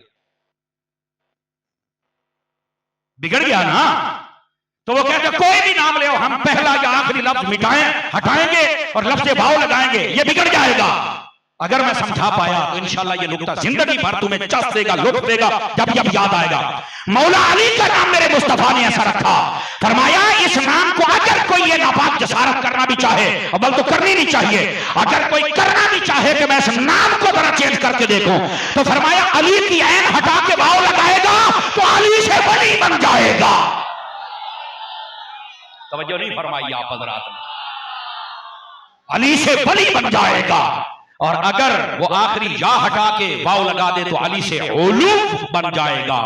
बिगड़ गया ना। तो वो कहते कोई भी नाम ले, हम पहला या आखिरी लफ्ज मिटाएं, हटाएंगे और लफ्ज वाव लगाएंगे, ये बिगड़ जाएगा। अगर मैं समझा पाया तो इंशाल्लाह ये नुक्ता जिंदगी भर तुम्हें चस देगा, लुत्फ देगा, जब याद आएगा। मौला अली का नाम मेरे मुस्तफा ने ऐसा रखा, फरमाया इस नाम को अगर कोई ये नापाक जसारत करना भी चाहे, अव्वल तो करनी नहीं चाहिए, अगर कोई करना भी चाहे कि मैं इस नाम को जरा चेंज करके देखूं, तो फरमाया अली की ऐन हटा के वाव लगाएगा तो अली से वली बन जाएगा। तवज्जो नहीं फरमाई आप हज़रात ने? अली से वली बन जाएगा। और अगर वो आखिरी या हटा के वाव लगा दे तो अली से उलूफ बन जाएगा।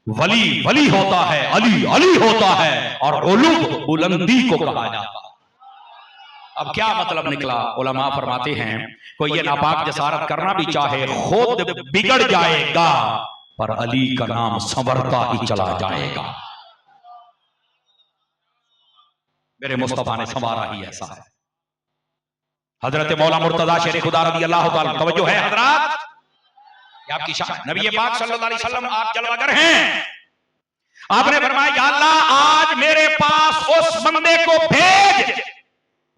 वली वली होता है, अली अली होता है, और उलूफ बुलंदी को कहा जाता है। अब क्या मतलब निकला? उलमा फरमाते हैं कोई ये नापाक जसारत करना भी चाहे खुद बिगड़ जाएगा, पर अली का नाम संवरता ही चला जाएगा। मेरे मुस्तफा ने संवारा ही ऐसा है। हजरत मौला मुर्तजा शेर खुदा रज़ी अल्लाह ताला, तवज्जो है हजरात, ये आपकी शान। नबी पाक सल्लल्लाहु अलैहि वसल्लम आप जलवागर हैं। आपने फरमाया या अल्लाह आज मेरे पास उस बंदे को भेज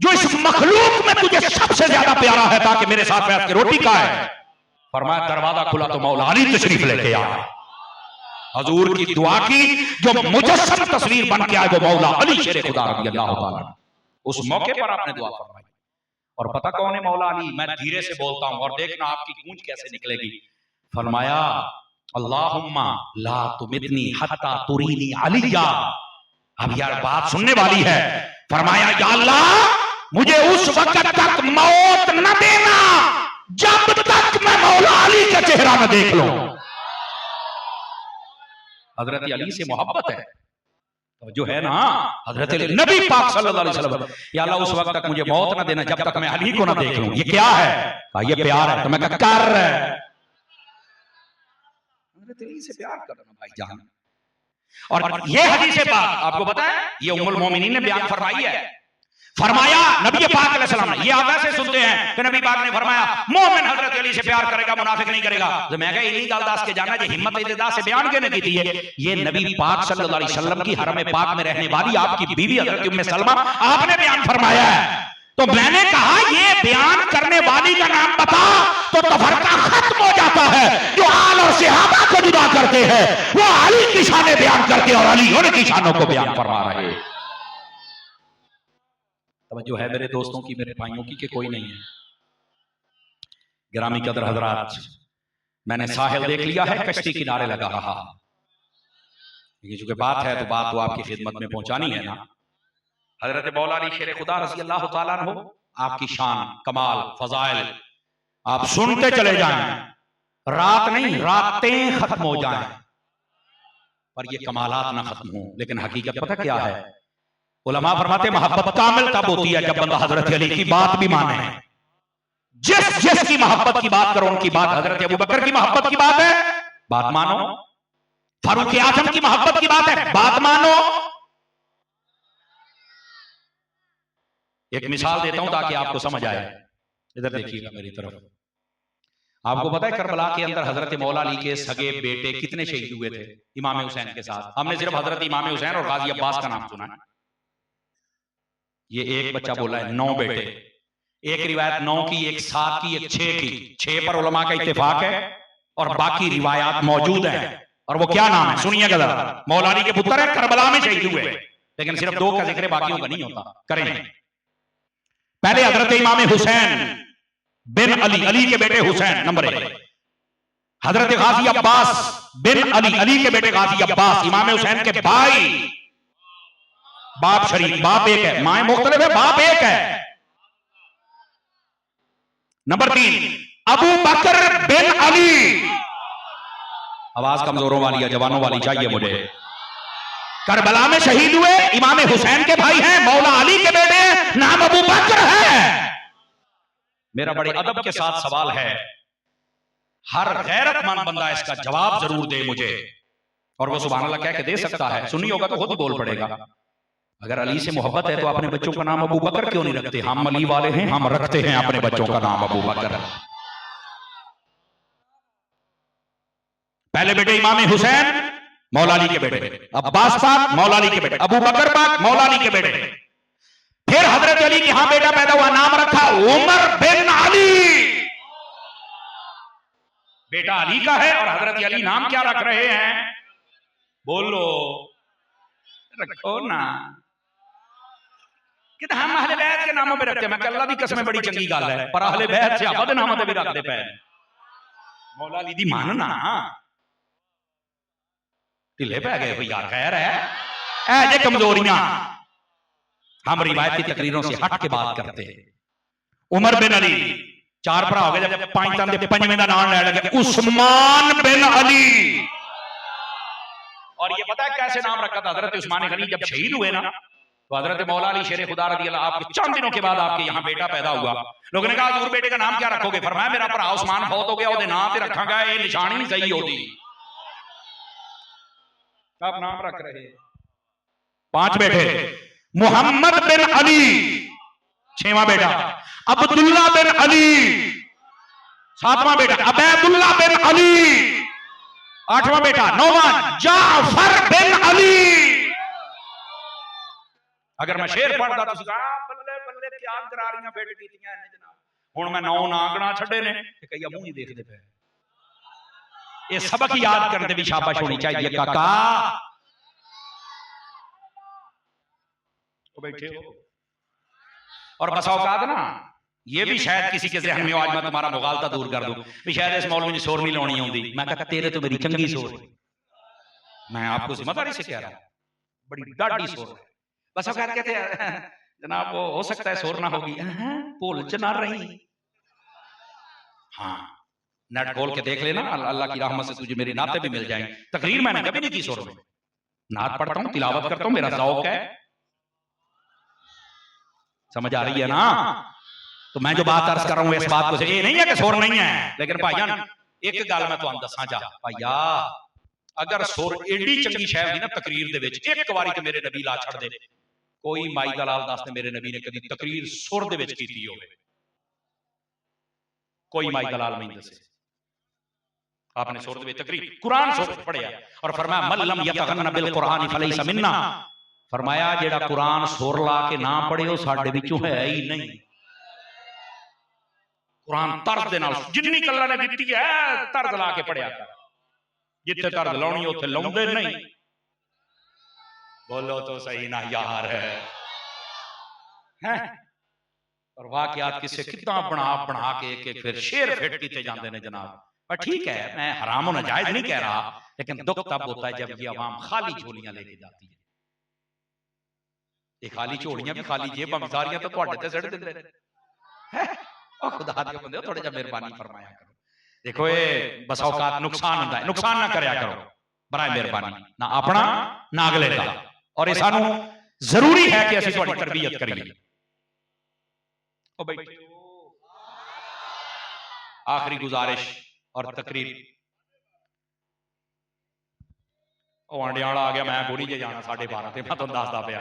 जो इस मखलूक में तुझे सबसे ज्यादा प्यारा है, ताकि मेरे साथ बैठ के रोटी खाए। फरमाया दरवाजा खुला तो मौला अली तशरीफ लेके आए। हजूर की दुआ की, जो मुजस्सम तस्वीर बन के आए वो मौला अली शेर खुदा रज़ी अल्लाह ताला। उस मौके पर आपने दुआ फरमाई। और पता कौन है मौला अली? मैं धीरे से बोलता हूं और देखना आपकी गूंज कैसे निकलेगी। फरमाया अल्लाहुम्मा ला तुमितनी हत्ता तुरीनी अलिया। अब यार बात सुनने वाली है। फरमाया या अल्लाह मुझे उस वक्त तक मौत न देना जब तक मैं मौला अली का चेहरा न देख लूं। हजरत अली से मोहब्बत है तो जो है ना, हजरत नबी पाक सल्लल्लाहु अलैहि वसल्लम, या अल्लाह उस वक्त तक मुझे मौत ना देना जब तक मैं अली को ना देख लूं। ये क्या है? ये प्यार है। तो मैं कर हजरत अली से प्यार करना भाईजान। और ये हदीस पाक आपको पता है, ये उम्मुल मोमिनीन ने बयान फरमाई है। फरमाया नबी पाक अलैहि सलाम ने, ये आप ऐसे सुनते हैं कि नबी पाक ने फरमाया मोमिन हजरत अली से प्यार करेगा, मुनाफिक नहीं करेगा। तो मैं कहा इन्हीं गल दस के जाना जो हिम्मत इत्तेदा से बयान करने की थी है। ये नबी पाक सल्लल्लाहु अलैहि वसल्लम की हरम पाक में रहने वाली आपकी बीवी हजरत उम्मे सलमा, आपने बयान फरमाया है। तो मैंने कहा ये बयान करने वाली का नाम बता तो तफरका खत्म हो जाता है। जो आल और सहाबा को जुदा करते हैं वो अली की शान बयान करते और अली उनकी शानों को बयान फरमा रहे हैं। तवज्जो है मेरे दोस्तों की, मेरे भाइयों की, कि कोई नहीं है? गिरामी कदर हजरात, मैंने साहिल देख लिया है, कश्ती किनारे लगा रहा। ये चूंकि बात है तो बात तो आपकी खिदमत में पहुंचानी है ना। हजरत मौला अली शेर खुदा रज़ी अल्लाह ताला अन्हु, आपकी शान, कमाल, फजाइल आप सुनते चले जाएं, रात नहीं रातें खत्म हो जाएं, पर ये कमालात ना खत्म हो। लेकिन हकीकत पता क्या है? उलमा फरमाते मोहब्बत कामिल तब होती है जब बंदा हजरत अली की बात भी माने। जिस जिसकी मोहब्बत की बात करो उनकी बात, हजरत अबू बकर की मोहब्बत की बात है, बात मानो। फारूक आजम की मोहब्बत की बात है, बात मानो। एक मिसाल देता हूं ताकि आपको समझ आए। इधर देखिएगा मेरी तरफ। आपको पता है करबला के अंदर हजरत मौला अली के सगे बेटे कितने शहीद हुए थे इमाम हुसैन के साथ? हमने सिर्फ हजरत इमाम हुसैन और गाजी अब्बास का नाम सुना है। ये एक बच्चा बोला है 9 बेटे। एक रिवायत 9 की, एक 7 की, एक 6 की। 6 पर उलमा का इत्तेफाक है और बाकी रिवायात मौजूद हैं। और वो क्या नाम है सुनिएगा जरा। मौला अली के पुत्र है, करबला में शहीद हुए, लेकिन सिर्फ दो का जिक्र बाकियों का नहीं होता। करें पहले हजरत इमाम हुसैन बिन अली, अली के बेटे हुसैन नंबर 1। हजरत गाजी अब्बास बिन अली, अली के बेटे गाजी अब्बास इमाम हुसैन के भाई। बाप शरीफ, बाप एक है, माए मुख्तलिफ है, बाप एक है। नंबर 3 अबू बकर बिन अली। आवाज कमजोरों वाली है, जवानों वाली चाहिए मुझे। करबला में शहीद हुए, इमाम हुसैन के भाई हैं, मौला अली के बेटे हैं, नाम अबू बकर है। मेरा बड़े अदब के साथ सवाल है, हर गैरतमंद बंदा इसका जवाब जरूर दे मुझे, और वो सुभान अल्लाह कह के दे सकता है। सुनी होगा तो खुद ही बोल पड़ेगा। अगर अली से मोहब्बत है तो अपने बच्चों का नाम अबू बकर क्यों नहीं रखते? हम अली वाले हैं, हम रखते हैं अपने बच्चों का नाम अबू बकर। पहले बेटे इमाम हुसैन मौला अली के बेटे, अब्बास पाक मौला अली के बेटे, अबू बकर पाक मौला अली के बेटे। फिर हजरत अली के यहां बेटा पैदा हुआ, नाम रखा उमर बिन अली। बेटा अली का है और हजरत अली नाम क्या रख रहे हैं? बोलो, रखो ना कि हम अहले बैत के नामों पे रखते। मैं अल्लाह दी कसम बड़ी चंगी गल है, पर अहले बैत से अपने नामों पे भी रखते पे। मौला अली दी मानना ढिले पै गए यार, खैर है जे कमजोरियां। हम रिवायती तकरीरों से हट के बात करते हैं। उमर बिन अली, 4 भरा हो गए, जब 5 तन दे 5वें दा नाम ले लगे उस्मान बिन अली। और ये पता है कैसे नाम रखा था? हजरत उस्मान गनी जब शहीद हुए ना, तो हजरत मौला अली शेर खुदा रज़ी अल्लाह आपके चंद दिनों के बाद आपके यहाँ बेटा पैदा हुआ। लोगों ने कहा हुजूर बेटे का नाम क्या रखोगे? फरमाया मेरा भरा उस्मान फौत हो गया, ओदे नाम ते रखांगा, ये निशानी नहीं सही होती। आप नाम रख रहे 5 बेटे, मोहम्मद बिन अली 6वां बेटा, अब्दुल्ला बिन अली 7वां बेटा, अबैदुल्ला बिन अली 8वां बेटा, 9वां जाफर बिन अली। अगर मैं शेर पढ़दा तुसीं बल्ले बल्ले क्या करारियां बेट कीतियां ने जनाब, हुण मैं 9 ना गणा छड्डे ने ते कई मुंह नहीं देखदे पे। ये सबक याद करने भी शाबाश होनी चाहिए काका। तो बैठे हो और बसा औकात ना, ये भी शायद किसी के ज़हन में आज मैं तुम्हारा मुगालता दूर कर दूं भी शायद इस मौलवी ने सोर नहीं लानी होती। मैं कहता तेरे तो मेरी चंगी सोर है, मैं आपको जिम्मेदारी से कह रहा हूं, बड़ी डाढ़ी सोर है। बस औकात कहते हैं जनाब वो हो सकता है सोर ना होगी, भूल च ना रही। हाँ नेट खोल के देख लेना, अल्लाह की रहमत से तुझे मेरी नाते भी मिल जाएंगे। तकरीर मैंने कभी नहीं की सोर में, नात पढ़ता हूं, तिलावत करता हूं, मेरा शौक है। समझ आ रही है ना? तो मैं जो बात अर्ज कर रहा हूं इस बात को से ये नहीं है कि सोर नहीं है, लेकिन भाईजान एक गल मैं तुहानू दसां चाह भाईया, अगर सोर एडी चंगी शै हुंदी ना तकरीर दे विच, एक बारी ते मेरे नबी ला छड़ दे। कोई माई दा लाल दस मेरे नबी ने कदी तकरीर सुर दे विच कीती होवे, कोई माई दा लाल नहीं दसे। आपने सुर दे विच तकरीर कुरान सुर पढ़िया और फरमाया मन लम यतगन्ना बिल कुरान फलैसा मिन्ना। फरमाया जेड़ा कुरान सुर ला के ना पढ़े वो साडे विचों है ही नहीं। कुरान तर्ज दे नाल जिन्नी कल्ला ने दित्ती है तर्ज ला के पढ़िया कर, जिथे तर्ज लाउणी उथे लाउंदे नहीं। बोलो तो सही ना यार है। और वाकयात किसे कितना बना बना के फिर शेर फिट कीते जाते हैं जनाब। पर ठीक है, मैं हराम और नाजायज नहीं कह रहा, लेकिन दुख तब होता है जब ये अवाम खाली झोलियां लेके जाती है। ये खाली झोलियां भी खाली जेबां भी सारियां तो तुहाडे ते सड़ दिंदे हैं। ओ खुदा दे बंदे थोड़ा जिहा मेहरबानी फरमाया करो। देखो ये बस औकात नुकसान होता है, नुकसान ना करया करो बराए मेहरबानी, ना अपना ना अगले का। और ये सानू जरूरी है कि असीं तुहाडी तरबियत करिए। ओ बैठे आखिरी गुजारिश और तकरीर। ओ अंडियाला आ गया, मैं गोली जे जाना 12:30 ते मैं तुहानू दसदा पिया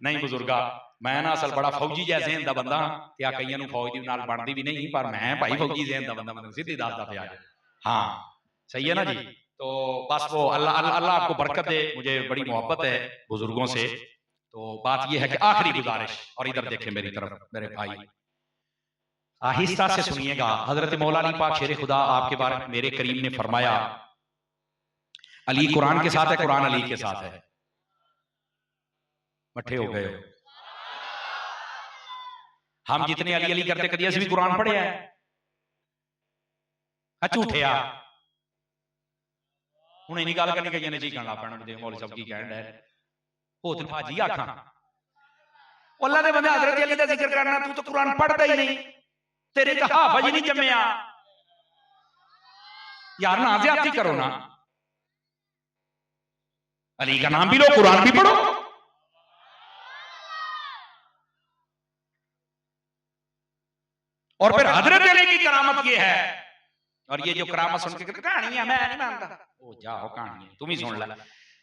नहीं बुजुर्गा, मैं ना असल बड़ा फौजी जैसे ज़हन दा बंदा ते आ कईयां नू फौज दी नाल बनदी भी नहीं, पर मैं भाई फौजी ज़हन दा बंदा, मैं सीधी दसदा पिया। हाँ सही है ना जी। तो बस वो अल्लाह अल्लाह आपको बरकत दे। मुझे बड़ी मोहब्बत है बुजुर्गों से। तो बात यह है कि आखिरी गुजारिश, और इधर देखें मेरी तरफ मेरे भाई, आहिस्ता से सुनिएगा। हजरत मौला अली पाक शेर खुदा आपके बारे में मेरे करीम ने फरमाया, अली कुरान के साथ है, कुरान अली के साथ है। मठे हो गए हो। हम जितने अली अली करते कभी भी कुरान पढ़े है झूठे आ हूं इन्हीं गल करनी कई ने चीकन ला पैना मौलवी साहब की कहन डे हो तेन भाजी आखा अल्लाह दे बंदे हजरत अली दा जिक्र करना तू तो कुरान पढ़ता ही नहीं तेरे तो हाफज ही नहीं जम्मिया यार ना ज्यादती करो ना अली का नाम भी लो कुरान भी पढ़ो। और फिर हजरत अली की करामत ये है और ये जो करामत सुन के कहानी है मैं नहीं मानता ओ जाओ कहानी तुम ही सुन ले।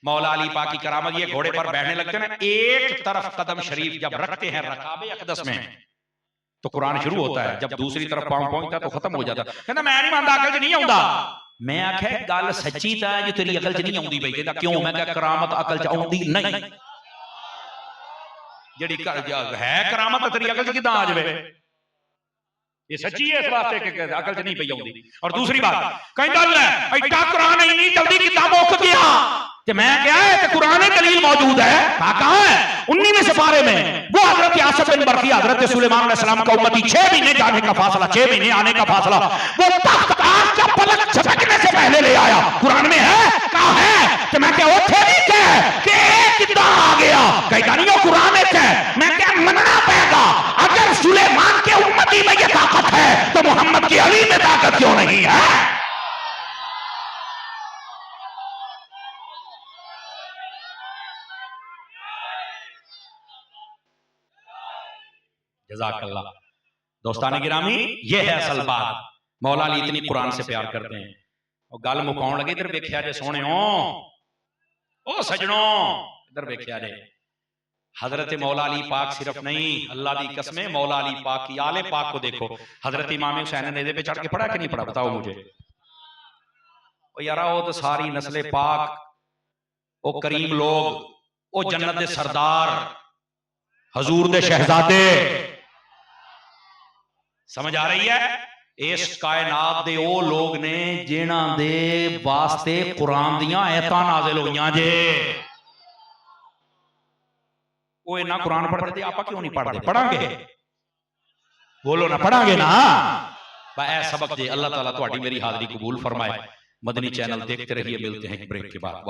मौला अली पाक की करामत ये घोड़े पर बैठने लगते हैं ना एक तरफ कदम शरीफ जब रखते हैं रकाबे अक़दस में तो कुरान शुरू होता है जब दूसरी तरफ पांव पहुंचता तो खत्म हो जाता। कहता मैं नहीं मानता अकल च नहीं आउंदा मैं आख्या गल सच्ची ता जो तेरी अकल च नहीं आउंदी बई कहता क्यों मैं क्या करामत अकल च आउंदी नहीं जेड़ी है करामत तेरी अकल च किदां आ जावे ये सच्ची है इस वास्ते कि अकल च नहीं पई आउंदी। और दूसरी बात कहंदा ले एडा कुरान इतनी जल्दी किदां मुक गया कि मैं क्या है कि कुरान दलील मौजूद है कहां है 19वें सिपारे में वो हजरत आसिफ बिन बरखी हजरत सुलेमान अलैहिस्सलाम का उम्मती 6 महीने जाने का फासला 6 महीने आने का फासला वो तख्त आग का पलक झपकने से पहले ले आया कुरान में है कहां है कि मैं क्या उठे नहीं कि कितना आ गया कहता नहीं वो कुरान है मैं क्या मनना पड़ेगा अगर सुलेमान के उम्मती में ये ताकत है तो मोहम्मद की अली में ताकत क्यों नहीं है। जज़ाकल्लाह। दोस्तान गिरामी ये है असल बात मौला अली इतनी कुरान से प्यार करते हैं और गल मुकाउन लगे इधर वेख्या जे सोने ओ सजनों इधर वेख्या जे हजरत मौला अली पाक सिर्फ नहीं अल्लाह दी कसमें मौला अली पाक की आले पाक को देखो हजरत इमाम हुसैन नेज़े पे चढ़ के पढ़ा कि नहीं पढ़ा बताओ मुझे। ओ यारा वो तो सारी नस्ले पाक ओ करीम लोग ओ जन्नत दे सरदार हजूर दे शहजादे समझ आ रही है इस कायनात दे ओ लोग ने जिन्हां दे वास्ते कुरान दियां आयतां नाज़िल होईयां जे वो इन्ना कुरान पढ़ते थे आप क्यों नहीं पढ़ते पढ़ांगे बोलो ना पढ़ांगे ना ऐ सबक जे अल्लाह ताला तुहाडी मेरी हाज़री कबूल फरमाए। मदनी चैनल देखते रहिए मिलते हैं एक ब्रेक के बाद।